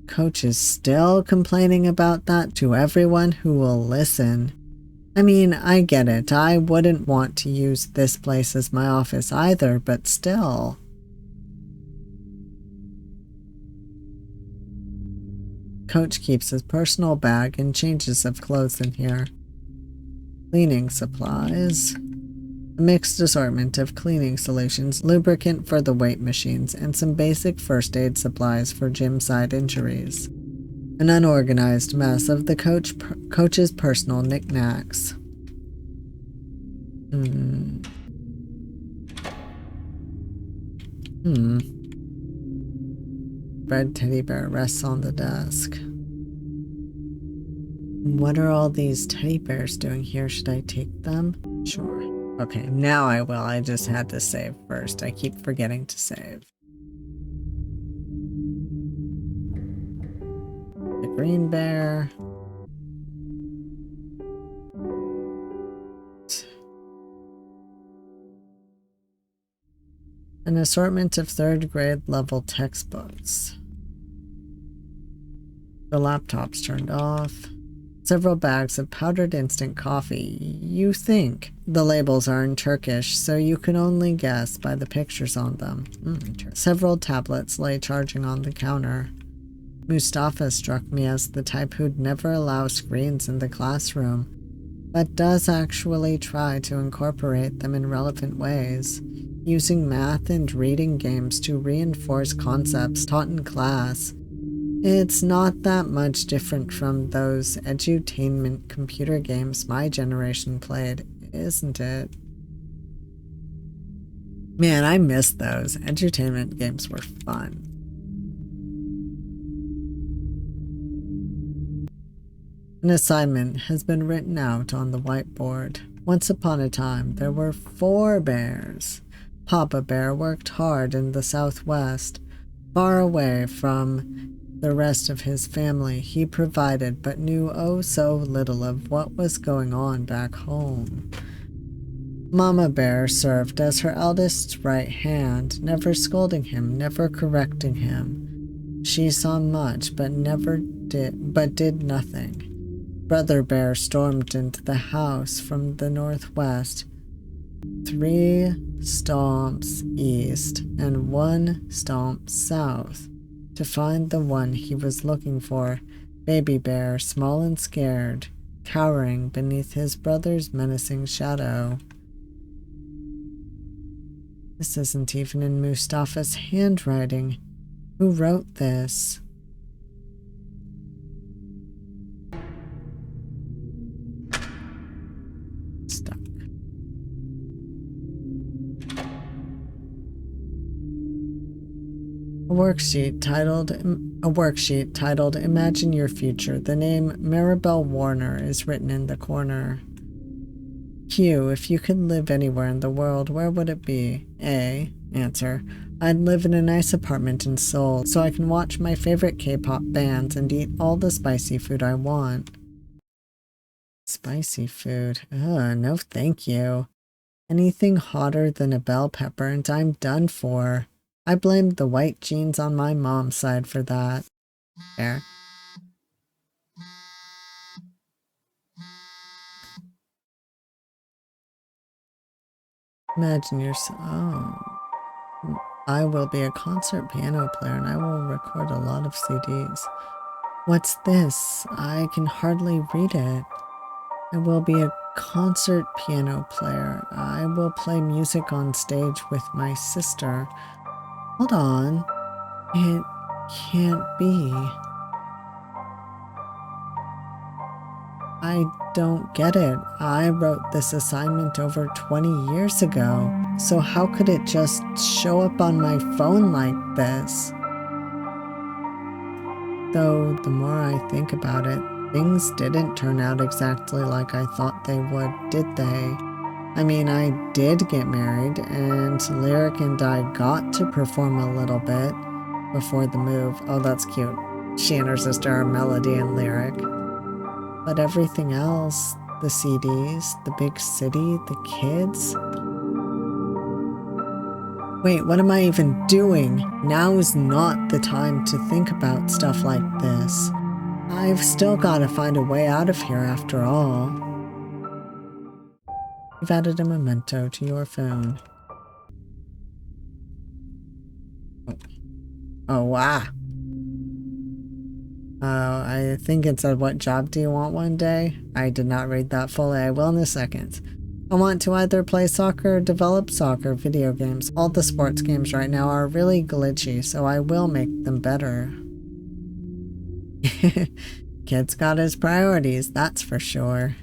Coach is still complaining about that to everyone who will listen. I mean, I get it. I wouldn't want to use this place as my office either, but still. Coach keeps his personal bag and changes of clothes in here. Cleaning supplies. A mixed assortment of cleaning solutions, lubricant for the weight machines, and some basic first aid supplies for gym side injuries. An unorganized mess of the coach's personal knickknacks. Red teddy bear rests on the desk. What are all these teddy bears doing here? Should I take them? Sure. Okay, now I will. I just had to save first. I keep forgetting to save. The green bear. An assortment of third grade level textbooks. The laptop's turned off. Several bags of powdered instant coffee. You think. The labels are in Turkish, so you can only guess by the pictures on them. Several tablets lay charging on the counter. Mustafa struck me as the type who'd never allow screens in the classroom, but does actually try to incorporate them in relevant ways, using math and reading games to reinforce concepts taught in class. It's not that much different from those edutainment computer games my generation played, isn't it? Man, I miss those. Edutainment games were fun. An assignment has been written out on the whiteboard. Once upon a time, there were 4 bears. Papa Bear worked hard in the Southwest. Far away from the rest of his family, he provided but knew oh so little of what was going on back home. Mama Bear served as her eldest's right hand, never scolding him, never correcting him. She saw much, but did nothing. Brother Bear stormed into the house from the northwest, 3 stomps east and 1 stomp south, to find the one he was looking for, Baby Bear, small and scared, cowering beneath his brother's menacing shadow. This isn't even in Mustafa's handwriting. Who wrote this? Stuck. A worksheet titled Imagine Your Future. The name Maribel Warner is written in the corner. Q, if you could live anywhere in the world, where would it be? A, answer, I'd live in a nice apartment in Seoul so I can watch my favorite K-pop bands and eat all the spicy food I want. Spicy food? Ugh, no thank you. Anything hotter than a bell pepper and I'm done for. I blamed the white genes on my mom's side for that. Fair. Imagine yourself. Oh. I will be a concert piano player and I will record a lot of CDs. What's this? I can hardly read it. I will be a concert piano player. I will play music on stage with my sister. Hold on. It can't be. I don't get it. I wrote this assignment over 20 years ago. So how could it just show up on my phone like this? Though the more I think about it, things didn't turn out exactly like I thought they would, did they? I mean, I did get married, and Lyric and I got to perform a little bit before the move. Oh, that's cute. She and her sister are Melody and Lyric. But everything else, the CDs, the big city, the kids... Wait, what am I even doing? Now is not the time to think about stuff like this. I've still got to find a way out of here after all. You've added a memento to your phone. Oh, wow. I think it said, what job do you want one day? I did not read that fully. I will in a second. I want to either play soccer or develop soccer video games. All the sports games right now are really glitchy, so I will make them better. Kid's got his priorities, that's for sure.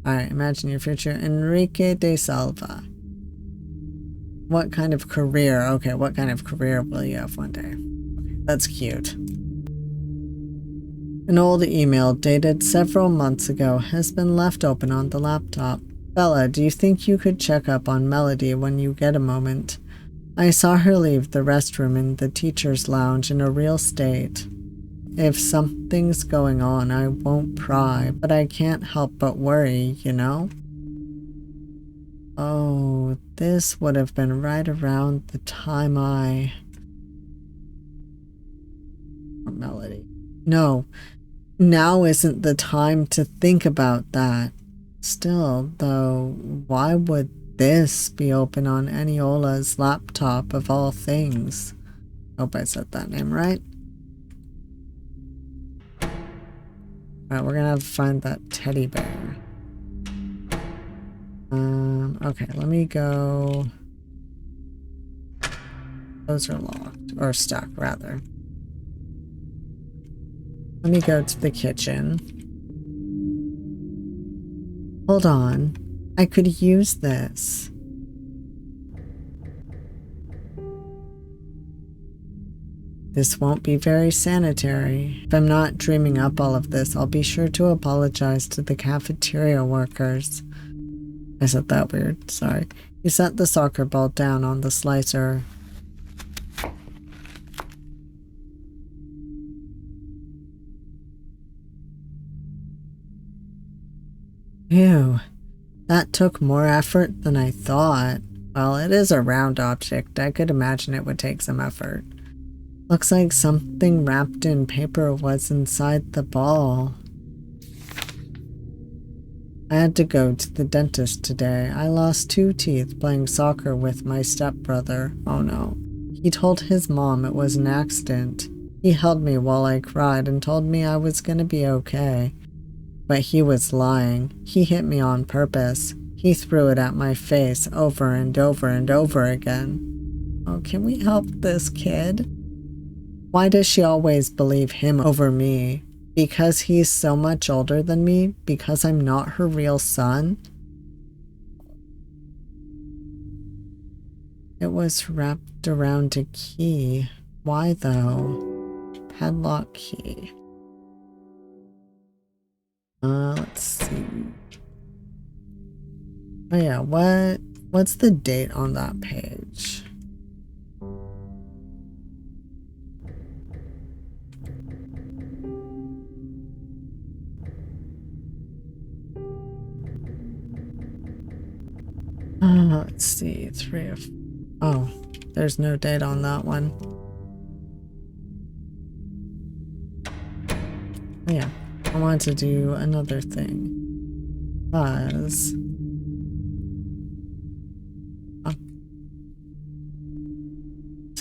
Alright, imagine your future. Enrique de Salva. What kind of career? Okay, what kind of career will you have one day? Okay, that's cute. An old email dated several months ago has been left open on the laptop. Bella, do you think you could check up on Melody when you get a moment? I saw her leave the restroom in the teacher's lounge in a real state. If something's going on, I won't pry, but I can't help but worry, you know? Oh, this would have been right around the time I... Or Melody. No, now isn't the time to think about that. Still, though, why would this be open on Aniola's laptop of all things? Hope I said that name right. Alright, we're gonna have to find that teddy bear. Okay, let me go... Those are locked. Or stuck, rather. Let me go to the kitchen. Hold on. I could use this. This won't be very sanitary. If I'm not dreaming up all of this, I'll be sure to apologize to the cafeteria workers. I said that weird, sorry. He set the soccer ball down on the slicer. Ew, that took more effort than I thought. Well, it is a round object. I could imagine it would take some effort. Looks like something wrapped in paper was inside the ball. I had to go to the dentist today. I lost 2 teeth playing soccer with my stepbrother. Oh no. He told his mom it was an accident. He held me while I cried and told me I was gonna be okay. But he was lying. He hit me on purpose. He threw it at my face over and over and over again. Oh, can we help this kid? Why does she always believe him over me? Because he's so much older than me? Because I'm not her real son? It was wrapped around a key. Why though? Padlock key. Let's see. Oh yeah, what's the date on that page? Let's see, 3 of... Oh, there's no date on that one. Oh yeah. I want to do another thing. Because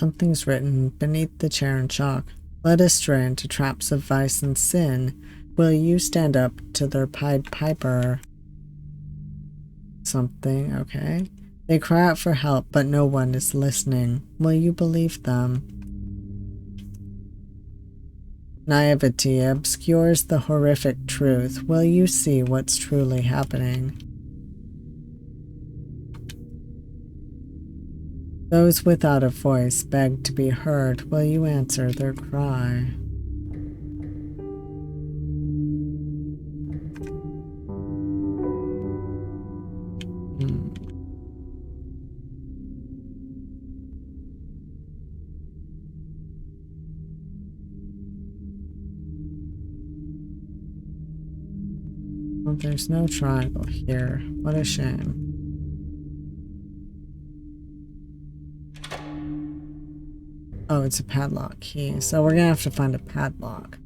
Something's written beneath the chair in chalk. Led astray into traps of vice and sin, will you stand up to their Pied Piper? Something, okay. They cry out for help, but no one is listening. Will you believe them? Naivety obscures the horrific truth. Will you see what's truly happening? Those without a voice beg to be heard. Will you answer their cry? Well, there's no triangle here. What a shame. Oh, it's a padlock key, so we're gonna have to find a padlock.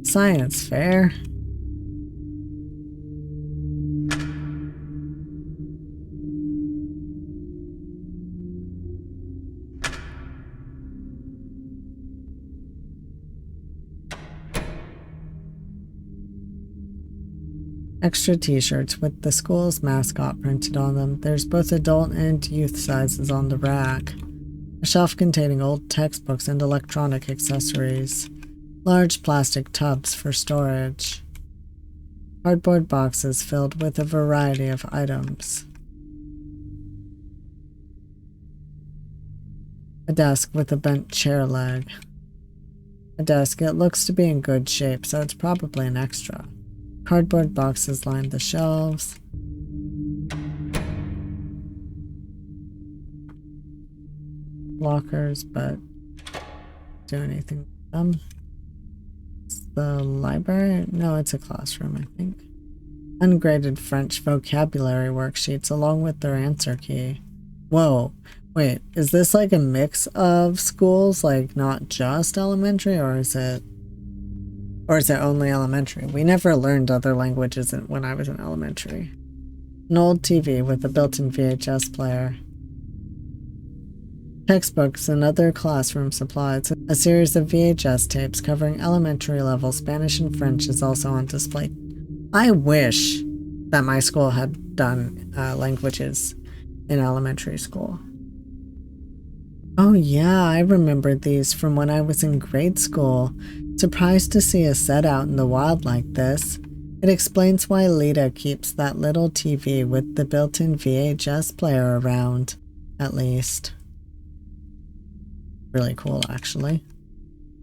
Science fair. Extra t-shirts with the school's mascot printed on them. There's both adult and youth sizes on the rack. A shelf containing old textbooks and electronic accessories. Large plastic tubs for storage. Cardboard boxes filled with a variety of items. A desk with a bent chair leg. A desk, it looks to be in good shape, so it's probably an extra. Cardboard boxes line the shelves. Lockers, but do anything with them. It's the library? No, it's a classroom, I think. Ungraded French vocabulary worksheets along with their answer key. Whoa, wait, is this like a mix of schools, like not just elementary, or is it only elementary? We never learned other languages when I was in elementary. An old TV with a built-in VHS player. Textbooks and other classroom supplies. A series of VHS tapes covering elementary level Spanish and French is also on display. I wish that my school had done languages in elementary school. Oh yeah, I remember these from when I was in grade school. Surprised to see a set out in the wild like this. It explains why Lita keeps that little TV with the built-in VHS player around, at least. Really cool, actually.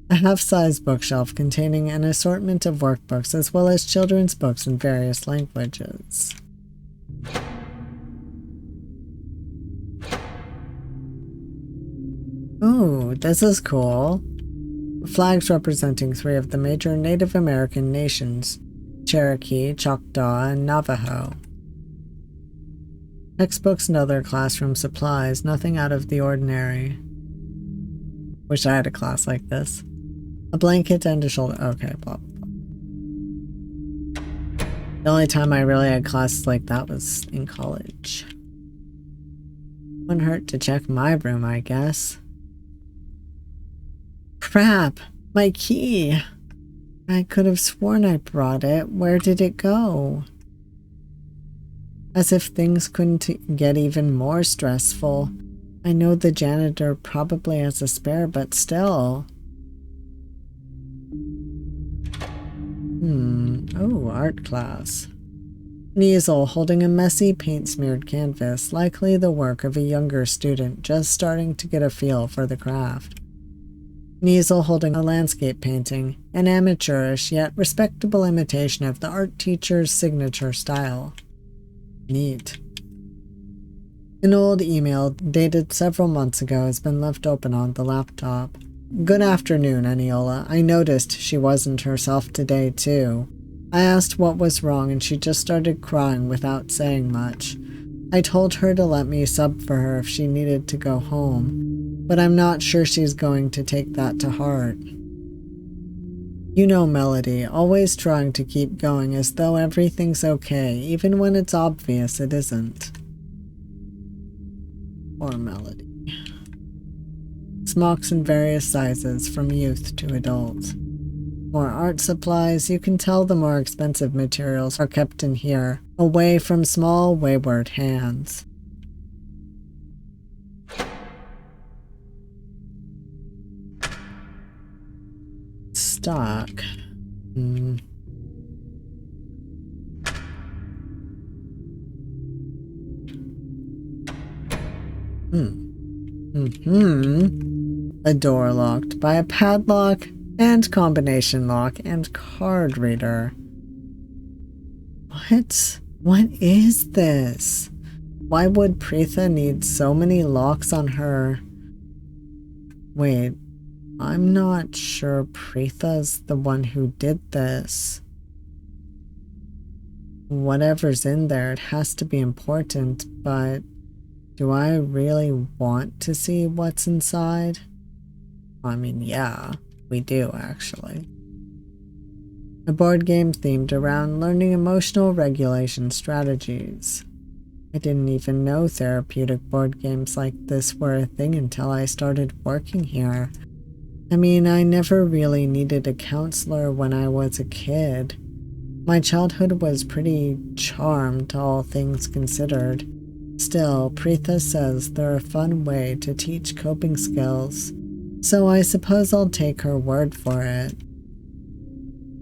A half-size bookshelf containing an assortment of workbooks as well as children's books in various languages. Ooh, this is cool. Flags representing 3 of the major Native American nations, Cherokee, Choctaw, and Navajo. Textbooks and other classroom supplies, nothing out of the ordinary. Wish I had a class like this. A blanket and a shoulder. Okay, blah, blah, blah. The only time I really had classes like that was in college. Wouldn't hurt to check my room, I guess. Crap! My key! I could have sworn I brought it. Where did it go? As if things couldn't get even more stressful. I know the janitor probably has a spare, but still. Oh, art class. An easel holding a messy paint-smeared canvas, likely the work of a younger student just starting to get a feel for the craft. An easel holding a landscape painting, an amateurish yet respectable imitation of the art teacher's signature style. Neat. An old email dated several months ago has been left open on the laptop. Good afternoon, Aniola. I noticed she wasn't herself today, too. I asked what was wrong and she just started crying without saying much. I told her to let me sub for her if she needed to go home, but I'm not sure she's going to take that to heart. You know Melody, always trying to keep going as though everything's okay, even when it's obvious it isn't. Poor Melody. Smocks in various sizes, from youth to adult. More art supplies, you can tell the more expensive materials are kept in here, away from small, wayward hands. Stock. A door locked by a padlock and combination lock and card reader. What is this? Why would Preetha need so many locks on her? Wait, I'm not sure Preetha's the one who did this. Whatever's in there, it has to be important, but do I really want to see what's inside? I mean, yeah, we do actually. A board game themed around learning emotional regulation strategies. I didn't even know therapeutic board games like this were a thing until I started working here. I mean, I never really needed a counselor when I was a kid. My childhood was pretty charmed, all things considered. Still, Preetha says they're a fun way to teach coping skills, so I suppose I'll take her word for it.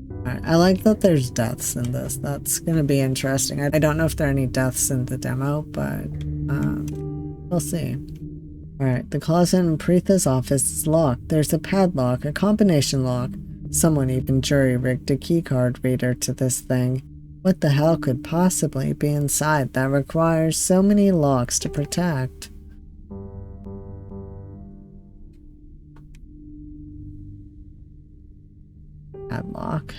Alright, I like that there's deaths in this. That's gonna be interesting. I don't know if there are any deaths in the demo, but we'll see. Alright, the closet in Preetha's office is locked. There's a padlock, a combination lock. Someone even jury-rigged a keycard reader to this thing. What the hell could possibly be inside that requires so many locks to protect? Padlock.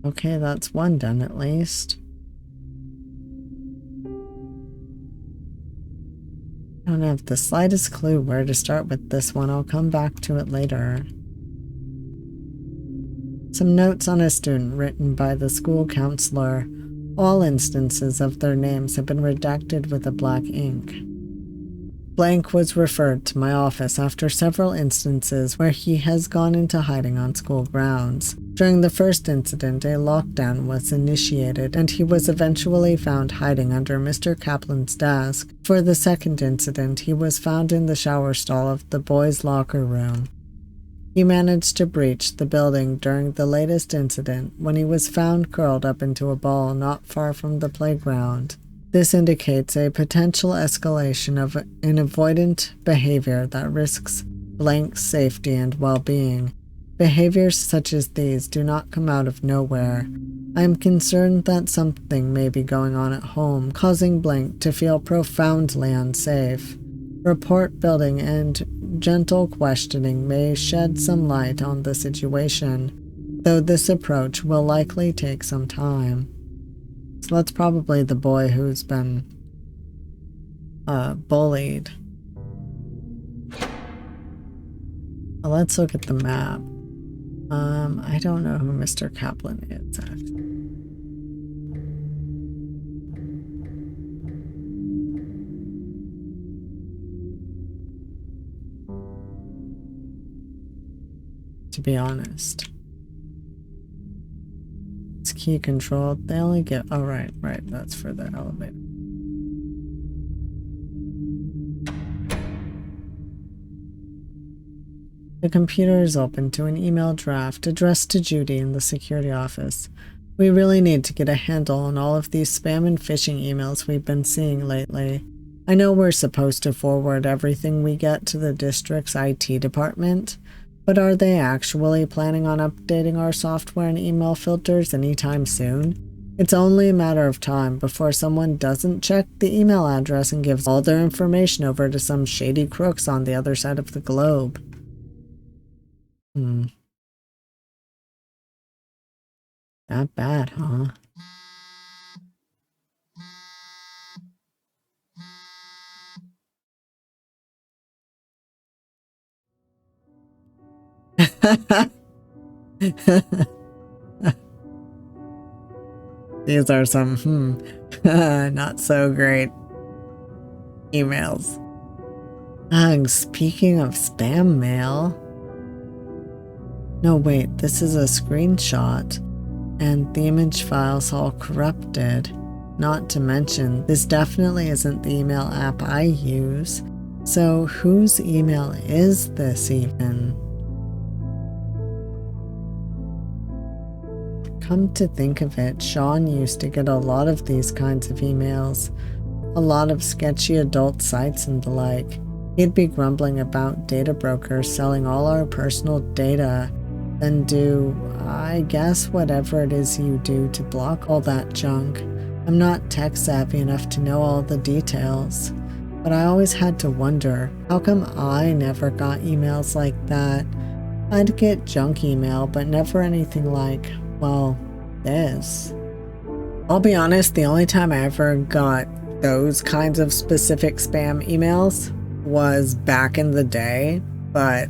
Okay, that's one done at least. I don't have the slightest clue where to start with this one. I'll come back to it later. Some notes on a student written by the school counselor. All instances of their names have been redacted with a black ink. Blank was referred to my office after several instances where he has gone into hiding on school grounds. During the first incident, a lockdown was initiated, and he was eventually found hiding under Mr. Kaplan's desk. For the second incident, he was found in the shower stall of the boys' locker room. He managed to breach the building during the latest incident when he was found curled up into a ball not far from the playground. This indicates a potential escalation of an avoidant behavior that risks Blank's safety and well-being. Behaviors such as these do not come out of nowhere. I am concerned that something may be going on at home, causing Blank to feel profoundly unsafe. Report building and gentle questioning may shed some light on the situation, though this approach will likely take some time. So that's probably the boy who's been bullied. Well, let's look at the map. I don't know who Mr. Kaplan is, actually. To be honest. It's key controlled. They only get... Oh, right, that's for the elevator. The computer is open to an email draft addressed to Judy in the security office. We really need to get a handle on all of these spam and phishing emails we've been seeing lately. I know we're supposed to forward everything we get to the district's IT department, but are they actually planning on updating our software and email filters anytime soon? It's only a matter of time before someone doesn't check the email address and gives all their information over to some shady crooks on the other side of the globe. That bad, huh? These are some, not so great emails. Speaking of spam mail. No, wait, this is a screenshot. And the image file's all corrupted. Not to mention, this definitely isn't the email app I use. So whose email is this even? Come to think of it, Sean used to get a lot of these kinds of emails. A lot of sketchy adult sites and the like. He'd be grumbling about data brokers selling all our personal data, then do, I guess, whatever it is you do to block all that junk. I'm not tech savvy enough to know all the details, but I always had to wonder, how come I never got emails like that? I'd get junk email, but never anything like, well, this. I'll be honest, the only time I ever got those kinds of specific spam emails was back in the day, but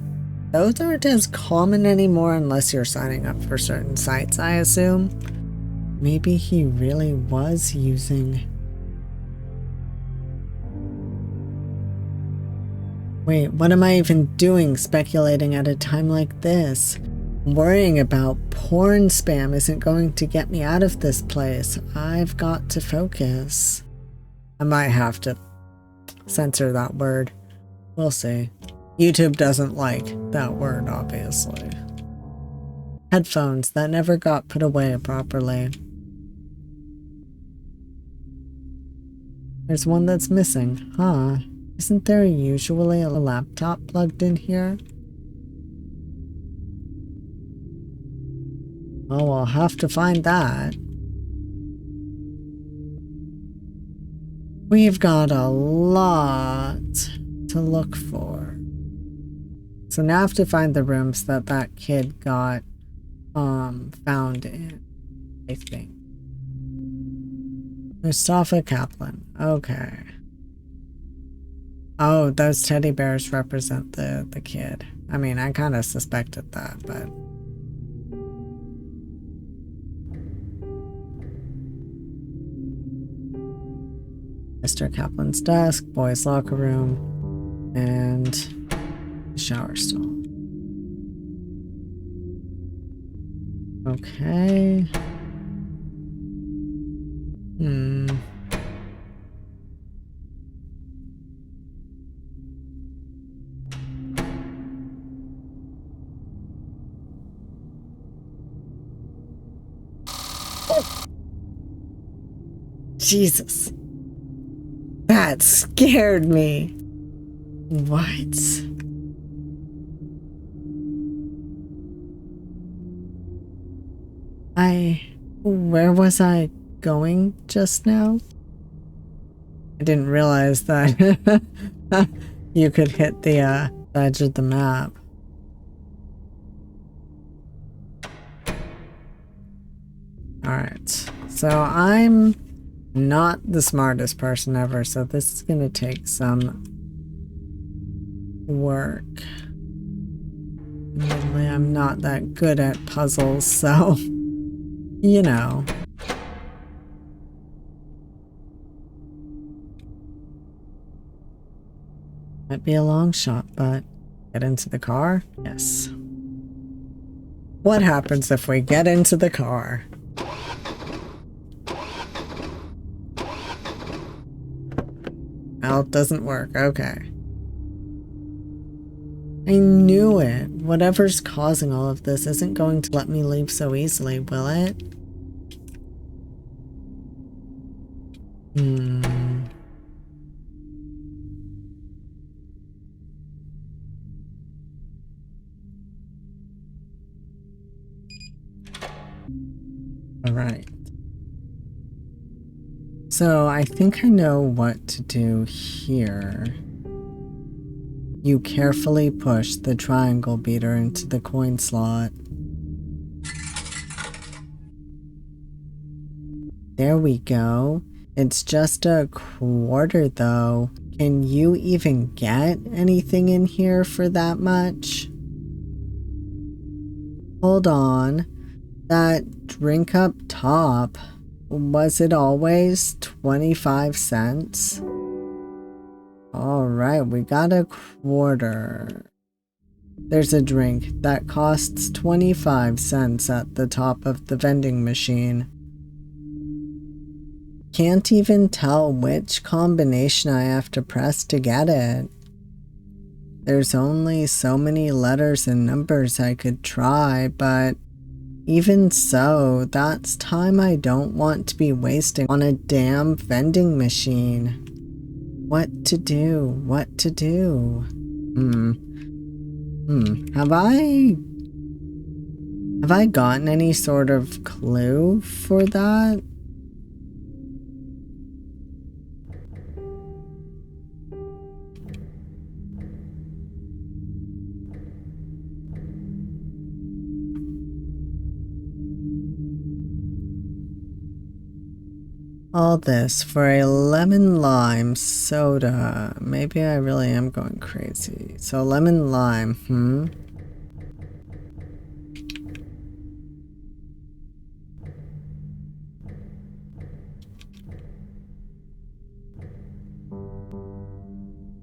those aren't as common anymore unless you're signing up for certain sites, I assume. Maybe he really was using... Wait, what am I even doing speculating at a time like this? Worrying about porn spam isn't going to get me out of this place. I've got to focus. I might have to censor that word. We'll see. YouTube doesn't like that word, obviously. Headphones that never got put away properly. There's one that's missing, huh? Isn't there usually a laptop plugged in here? Oh, I'll have to find that. We've got a lot to look for. So now I have to find the rooms that that kid got found in, I think. Mustafa Kaplan. Okay. Oh, those teddy bears represent the kid. I mean, I kind of suspected that, but... Mr. Kaplan's desk, boys' locker room, and the shower stall. Okay. Oh. Jesus. That scared me. What? Where was I going just now? I didn't realize that you could hit the edge of the map. Alright, so I'm not the smartest person ever, so this is gonna take some work. Admittedly, I'm not that good at puzzles, so you know. Might be a long shot, but get into the car? Yes. What happens if we get into the car? Well, it doesn't work. Okay. I knew it. Whatever's causing all of this isn't going to let me leave so easily, will it? Alright. So I think I know what to do here. You carefully push the triangle beater into the coin slot. There we go. It's just a quarter though. Can you even get anything in here for that much? Hold on. That drink up top, was it always 25 cents? Alright, we got a quarter. There's a drink that costs 25 cents at the top of the vending machine. Can't even tell which combination I have to press to get it. There's only so many letters and numbers I could try, but even so, that's time I don't want to be wasting on a damn vending machine. What to do? What to do? Have I gotten any sort of clue for that? All this for a lemon lime soda. Maybe I really am going crazy. So lemon lime,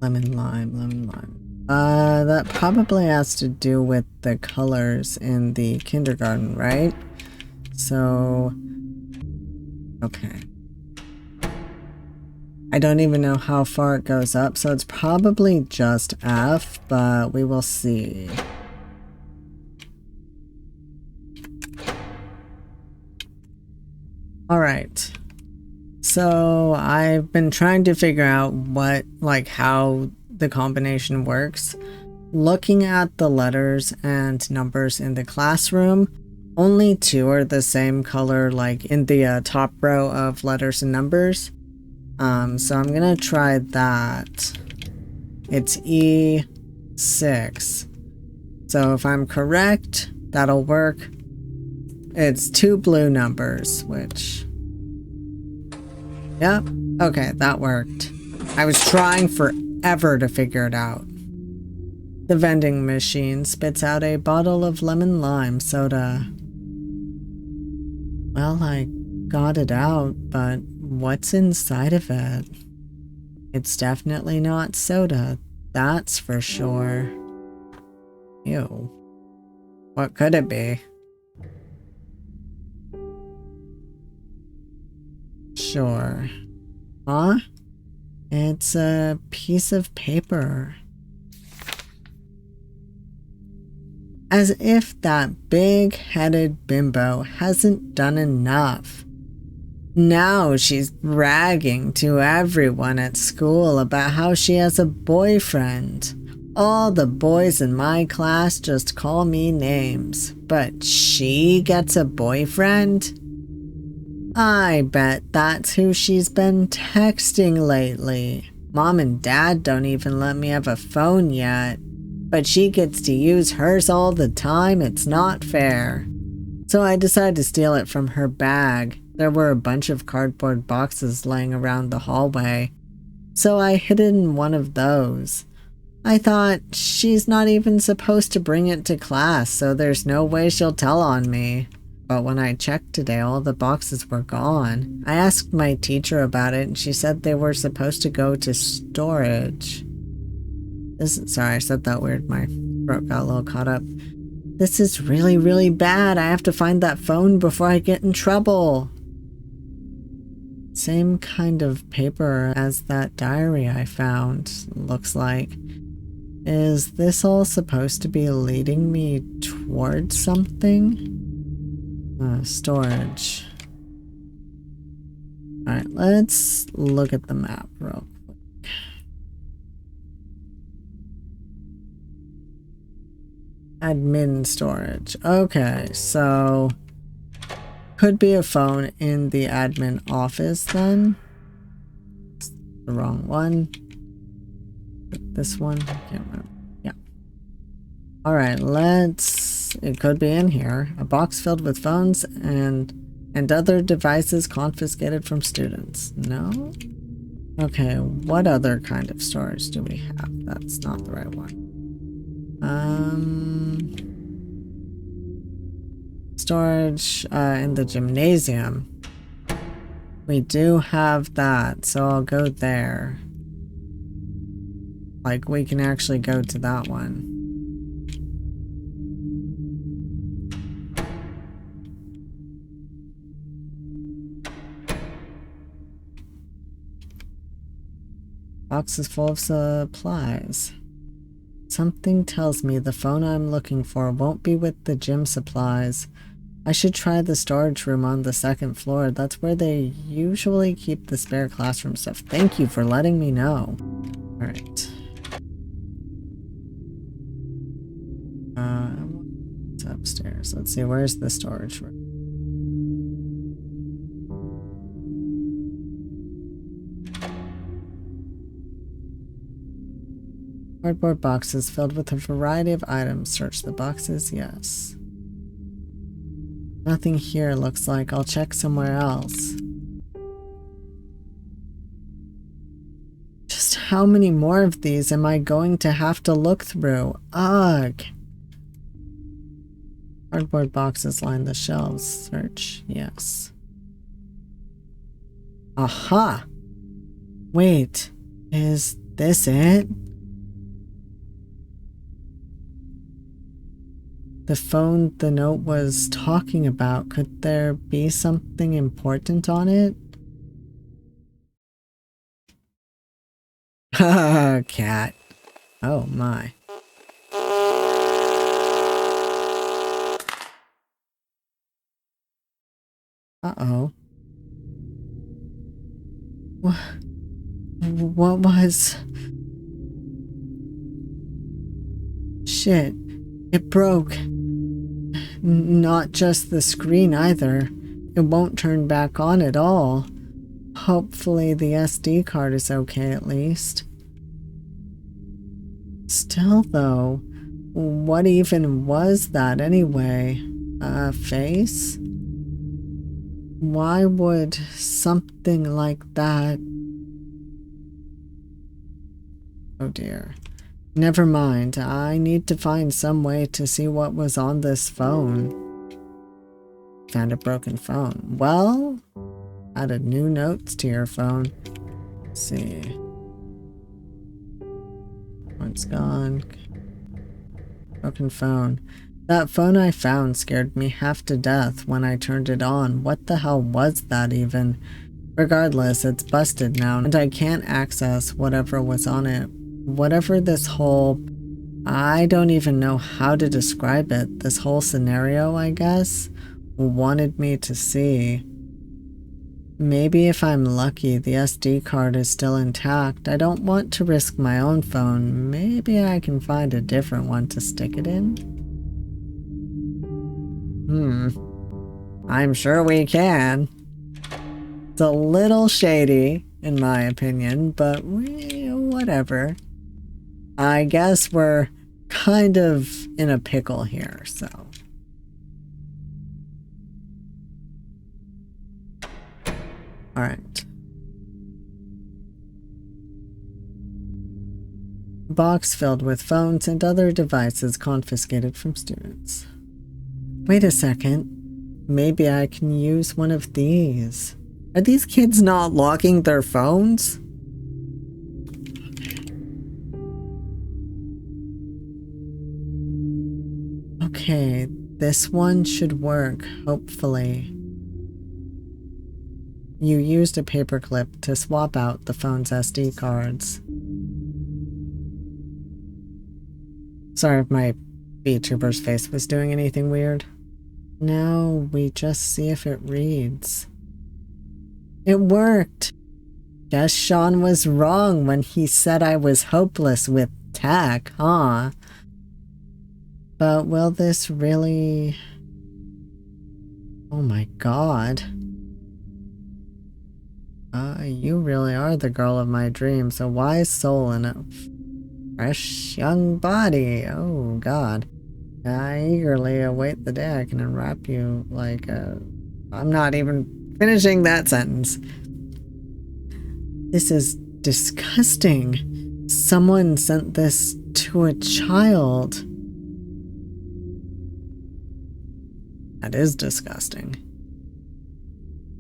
Lemon lime. That probably has to do with the colors in the kindergarten, right? So, okay. I don't even know how far it goes up, so it's probably just F, but we will see. Alright. So I've been trying to figure out how the combination works. Looking at the letters and numbers in the classroom, only 2 are the same color, like in the top row of letters and numbers. So I'm gonna try that. It's E6. So if I'm correct, that'll work. It's 2 blue numbers, which... Yep. Okay, that worked. I was trying forever to figure it out. The vending machine spits out a bottle of lemon lime soda. Well, I got it out, but what's inside of it? It's definitely not soda, that's for sure. Ew. What could it be? Sure. Huh? It's a piece of paper. As if that big-headed bimbo hasn't done enough. Now she's bragging to everyone at school about how she has a boyfriend. All the boys in my class just call me names, but she gets a boyfriend? I bet that's who she's been texting lately. Mom and Dad don't even let me have a phone yet, but she gets to use hers all the time. It's not fair. So I decided to steal it from her bag. There were a bunch of cardboard boxes laying around the hallway, so I hid it in one of those. I thought, she's not even supposed to bring it to class, so there's no way she'll tell on me. But when I checked today, all the boxes were gone. I asked my teacher about it, and she said they were supposed to go to storage. Sorry, I said that weird. My throat got a little caught up. This is really, really bad. I have to find that phone before I get in trouble. Same kind of paper as that diary I found, looks like. Is this all supposed to be leading me towards something? Storage. Alright, let's look at the map real quick. Admin storage. Okay, so could be a phone in the admin office then. It's the wrong one. This one? I can't remember. Yeah. Alright, it could be in here. A box filled with phones and other devices confiscated from students. No? Okay, what other kind of storage do we have? That's not the right one. storage in the gymnasium. We do have that, so I'll go there. Like, we can actually go to that one. Box is full of supplies. Something tells me the phone I'm looking for won't be with the gym supplies. I should try the storage room on the second floor. That's where they usually keep the spare classroom stuff. Thank you for letting me know. Alright. It's upstairs. Let's see, where's the storage room? Cardboard boxes filled with a variety of items. Search the boxes, yes. Nothing here looks like. I'll check somewhere else. Just how many more of these am I going to have to look through? Ugh. Cardboard boxes line the shelves. Search, yes. Aha! Wait, is this it? The phone the note was talking about, could there be something important on it? Haha, cat. Oh my. Uh-oh. What was... Shit. It broke. Not just the screen either. It won't turn back on at all. Hopefully the SD card is okay at least. Still though, what even was that anyway? A face? Why would something like that... Oh dear. Never mind, I need to find some way to see what was on this phone. Found a broken phone. Well, added new notes to your phone. Let's see. One's gone. Broken phone. That phone I found scared me half to death when I turned it on. What the hell was that even? Regardless, it's busted now, and I can't access whatever was on it. Whatever this whole... I don't even know how to describe it. This whole scenario, I guess, wanted me to see. Maybe if I'm lucky, the SD card is still intact. I don't want to risk my own phone. Maybe I can find a different one to stick it in? I'm sure we can. It's a little shady, in my opinion, but whatever. I guess we're kind of in a pickle here, so. Alright. Box filled with phones and other devices confiscated from students. Wait a second. Maybe I can use one of these. Are these kids not locking their phones? Okay, this one should work, hopefully. You used a paperclip to swap out the phone's SD cards. Sorry if my VTuber's face was doing anything weird. Now we just see if it reads. It worked! Guess Sean was wrong when he said I was hopeless with tech, huh? But will this really... Oh my god. You really are the girl of my dreams, a wise soul in a fresh young body. Oh god. I eagerly await the day I can unwrap you like a... I'm not even finishing that sentence. This is disgusting. Someone sent this to a child. That is disgusting.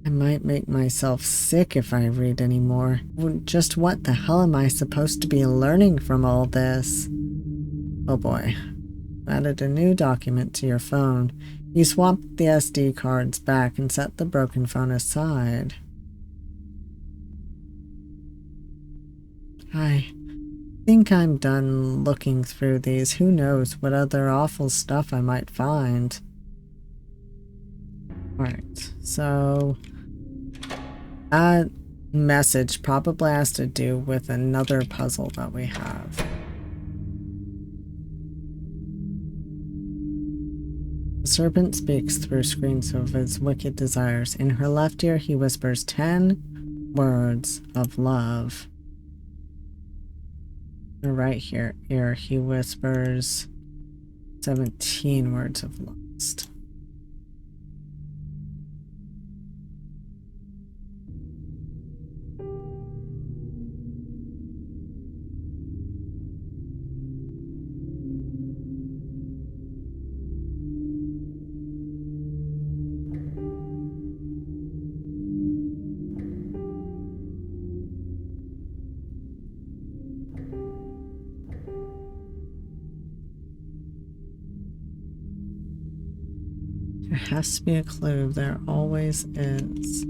I might make myself sick if I read any more. Just what the hell am I supposed to be learning from all this? Oh boy. Added a new document to your phone. You swapped the SD cards back and set the broken phone aside. I think I'm done looking through these. Who knows what other awful stuff I might find. Alright, so that message probably has to do with another puzzle that we have. The serpent speaks through screens of his wicked desires. In her left ear he whispers 10 words of love. In her right ear he whispers 17 words of lust. There has to be a clue. There always is.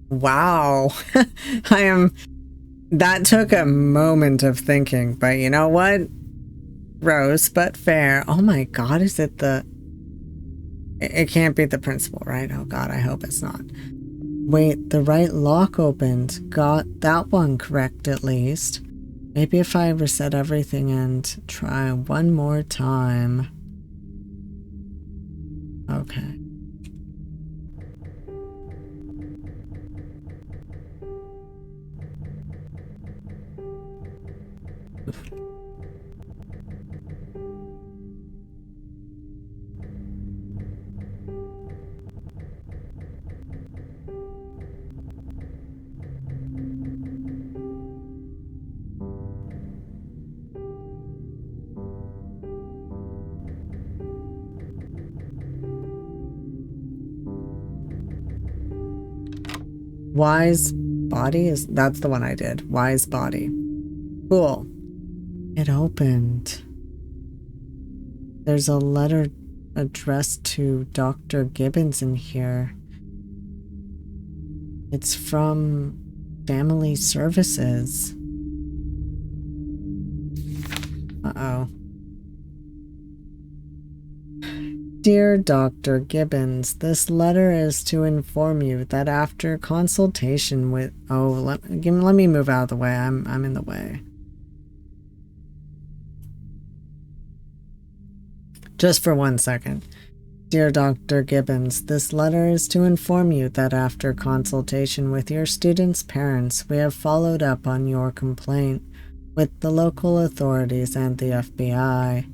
Wow. That took a moment of thinking, but you know what? Gross, but fair. Oh my god, is it the... It can't be the principal, right? Oh god, I hope it's not. Wait, the right lock opened. Got that one correct at least. Maybe if I reset everything and try one more time. Okay. Wise body that's the one I did. Wise body. Cool. It opened. There's a letter addressed to Dr. Gibbons in here. It's from Family Services. Uh-oh. Dear Dr. Gibbons, this letter is to inform you that after consultation with... Oh, let me move out of the way. I'm in the way. Just for 1 second. Dear Dr. Gibbons, this letter is to inform you that after consultation with your student's parents, we have followed up on your complaint with the local authorities and the FBI.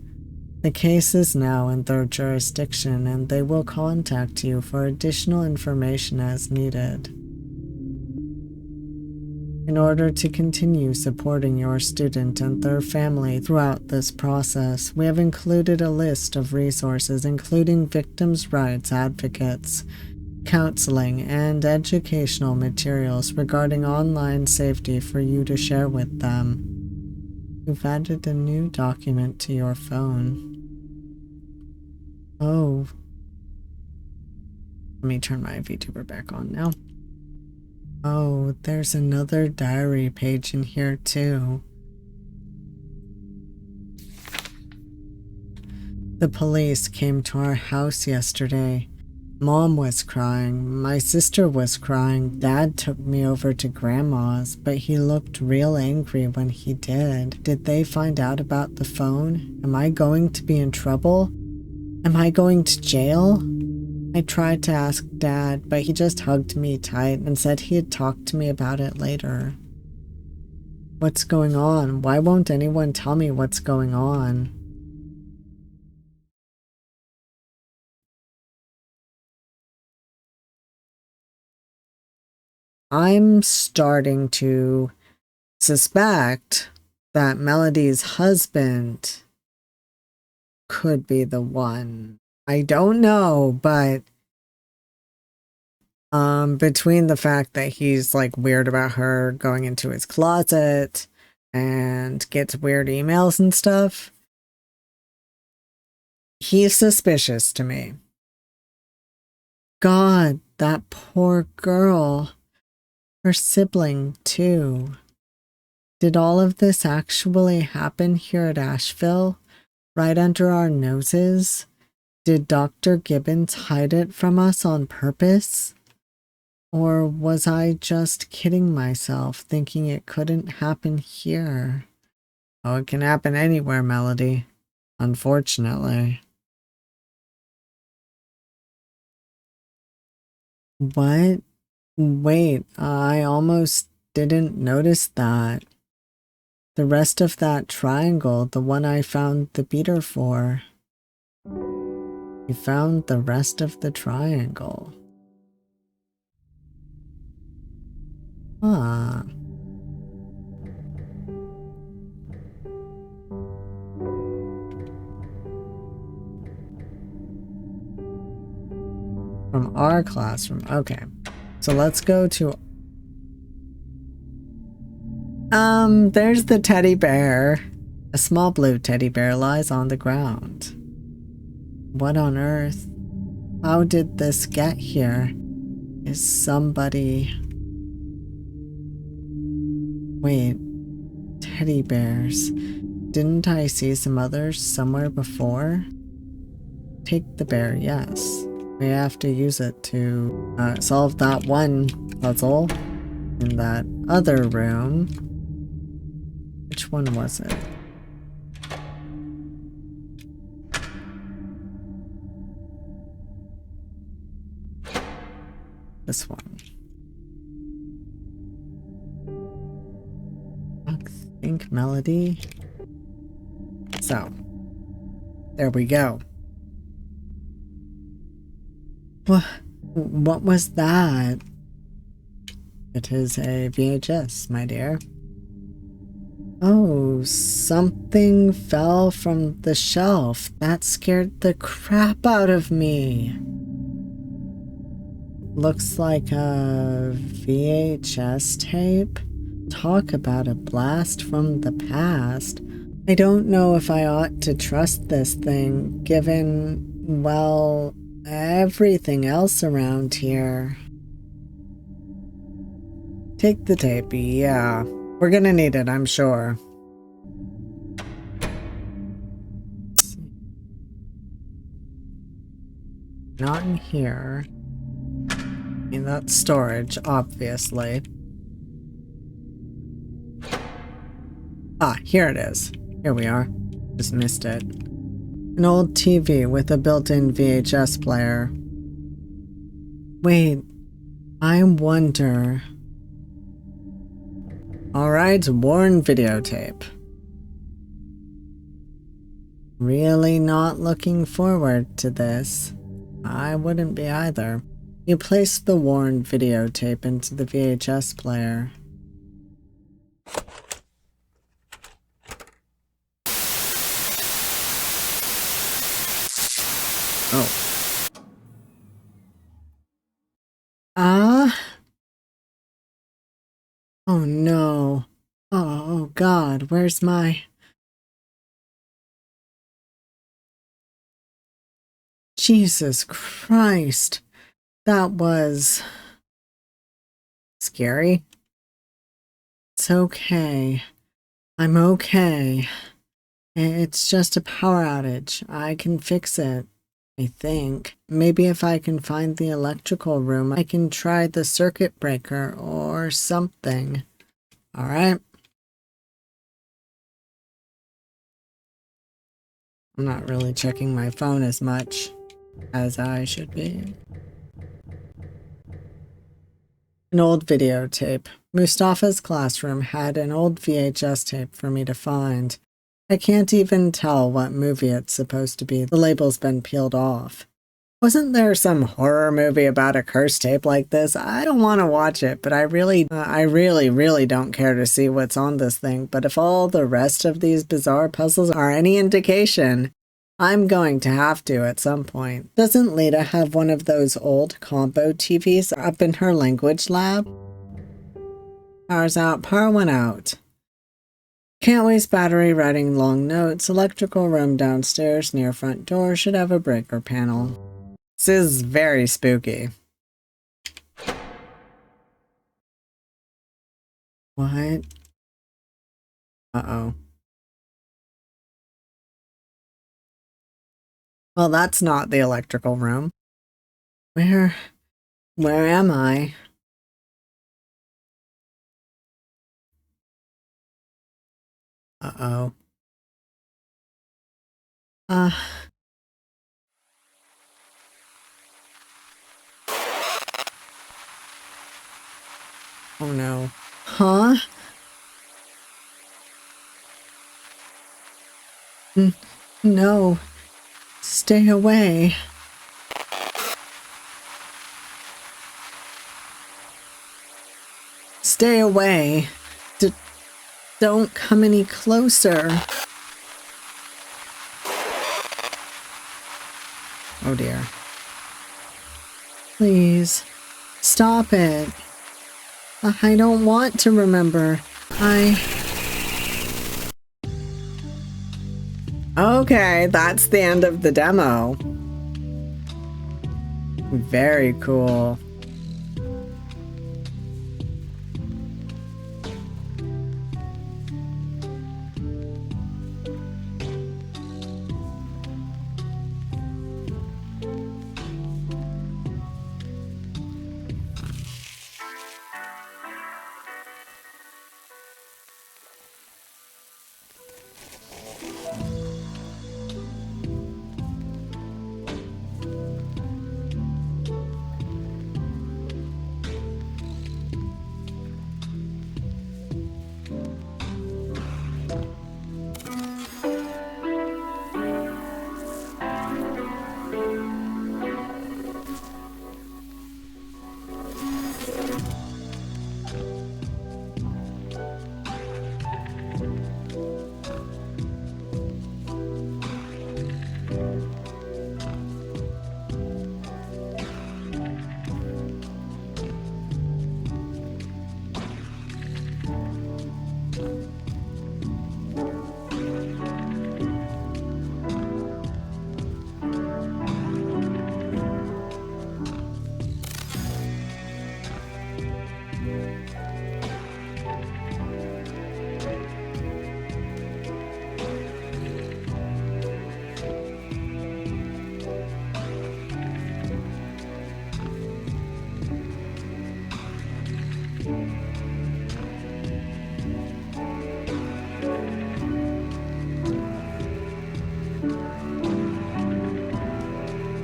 The case is now in their jurisdiction, and they will contact you for additional information as needed. In order to continue supporting your student and their family throughout this process, we have included a list of resources including victims' rights advocates, counseling, and educational materials regarding online safety for you to share with them. You've added a new document to your phone. Oh. Let me turn my VTuber back on now. Oh, there's another diary page in here too. The police came to our house yesterday. Mom was crying, my sister was crying, Dad took me over to Grandma's, but he looked real angry when he did. Did they find out about the phone? Am I going to be in trouble? Am I going to jail? I tried to ask Dad, but he just hugged me tight and said he'd talk to me about it later. What's going on? Why won't anyone tell me what's going on? I'm starting to suspect that Melody's husband could be the one. I don't know, but between the fact that he's like weird about her going into his closet and gets weird emails and stuff, he's suspicious to me. God, that poor girl. Her sibling, too. Did all of this actually happen here at Asheville? Right under our noses? Did Dr. Gibbons hide it from us on purpose? Or was I just kidding myself, thinking it couldn't happen here? Oh, it can happen anywhere, Melody. Unfortunately. What? Wait, I almost didn't notice that. The rest of that triangle, the one I found the beater for. You found the rest of the triangle. Huh. From our classroom. Okay. So let's go to... there's the teddy bear. A small blue teddy bear lies on the ground. What on earth? How did this get here? Is somebody... Wait. Teddy bears. Didn't I see some others somewhere before? Take the bear, yes. We have to use it to solve that one puzzle in that other room. Which one was it? This one. I think Melody. So, there we go. What was that? It is a VHS, my dear. Oh, something fell from the shelf. That scared the crap out of me. Looks like a VHS tape. Talk about a blast from the past. I don't know if I ought to trust this thing, given, well, everything else around here. Take the tape, yeah. We're gonna need it, I'm sure. Not in here. I mean, that's storage, obviously. Ah, here it is. Here we are. Just missed it. An old TV with a built-in VHS player. Wait, I wonder... Alright, worn videotape. Really not looking forward to this. I wouldn't be either. You place the worn videotape into the VHS player. Oh. Oh no. Oh God, where's my... Jesus Christ. That was... scary. It's okay. I'm okay. It's just a power outage. I can fix it. I think. Maybe if I can find the electrical room, I can try the circuit breaker or something. Alright. I'm not really checking my phone as much. As I should be. An old videotape. Mustafa's classroom had an old VHS tape for me to find. I can't even tell what movie it's supposed to be. The label's been peeled off. Wasn't there some horror movie about a cursed tape like this? I don't want to watch it, but I really don't care to see what's on this thing. But if all the rest of these bizarre puzzles are any indication, I'm going to have to at some point. Doesn't Lita have one of those old combo TVs up in her language lab? Power's out, power went out. Can't waste battery writing long notes. Electrical room downstairs near front door should have a breaker panel. This is very spooky. What? Uh-oh. Well, that's not the electrical room. Where am I? Uh-oh. Oh no. Huh? No. Stay away. Stay away. Don't come any closer. Oh dear. Please. Stop it. I don't want to remember. Okay, that's the end of the demo. Very cool.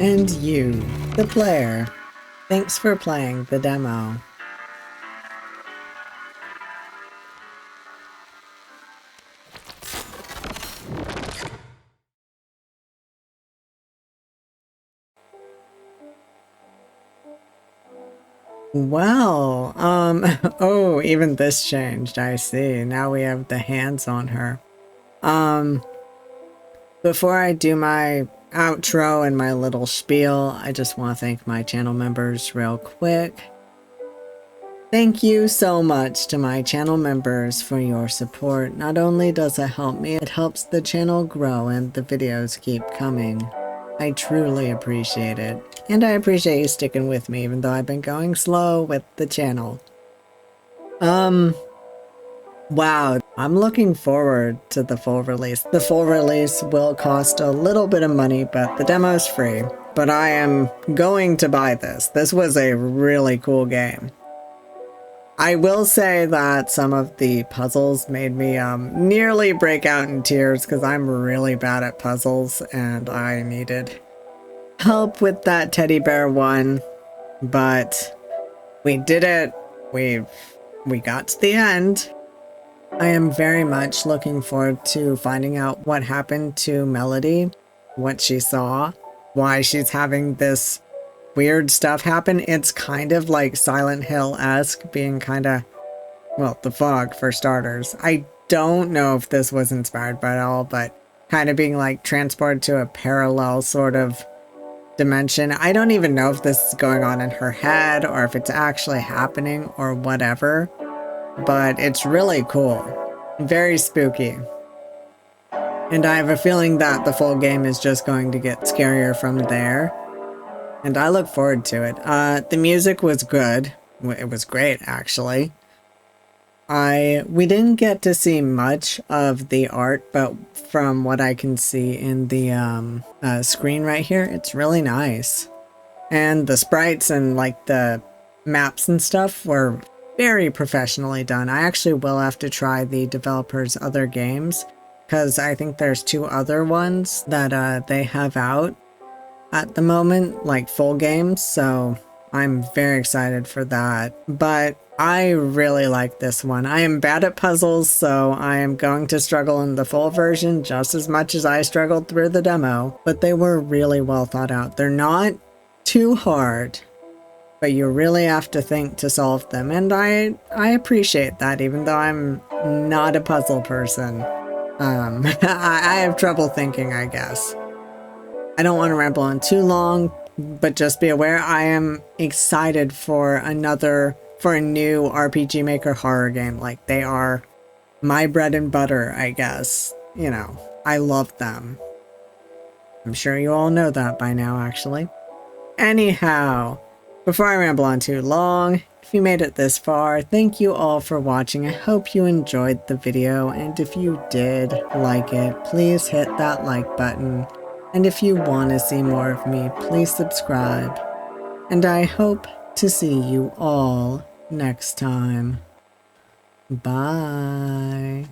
And you, the player, thanks for playing the demo. Well, oh, even this changed, I see. Now we have the hands on her. Before I do my outro and my little spiel, I just want to thank my channel members real quick. Thank you so much to my channel members for your support. Not only does it help me, it helps the channel grow and the videos keep coming. I truly appreciate it. And I appreciate you sticking with me even though I've been going slow with the channel. Wow, I'm looking forward to the full release. The full release will cost a little bit of money, but the demo's free. But I am going to buy this. This was a really cool game. I will say that some of the puzzles made me nearly break out in tears because I'm really bad at puzzles and I needed help with that teddy bear one, but we did it. We got to the end. I am very much looking forward to finding out what happened to Melody, what she saw, why she's having this weird stuff happen. It's kind of like Silent Hill-esque, being kind of, well, the fog for starters. I don't know if this was inspired by it all, but kind of being like transported to a parallel sort of dimension. I don't even know if this is going on in her head or if it's actually happening or whatever, but it's really cool. Very spooky. And I have a feeling that the full game is just going to get scarier from there. And I look forward to it. The music was good. It was great, actually. We didn't get to see much of the art, but from what I can see in the screen right here, it's really nice. And the sprites and like the maps and stuff were very professionally done. I actually will have to try the developers' other games, because I think there's 2 other ones that they have out at the moment, like full games, so I'm very excited for that. But I really like this one. I am bad at puzzles, so I am going to struggle in the full version just as much as I struggled through the demo, but they were really well thought out. They're not too hard, but you really have to think to solve them, and I appreciate that, even though I'm not a puzzle person. I have trouble thinking, I guess. I don't want to ramble on too long, but just be aware I am excited for a new RPG Maker horror game. Like, they are my bread and butter, I guess. You know, I love them. I'm sure you all know that by now, actually. Anyhow, before I ramble on too long, if you made it this far, thank you all for watching. I hope you enjoyed the video, and if you did like it, please hit that like button. And if you want to see more of me, please subscribe. And I hope to see you all next time. Bye.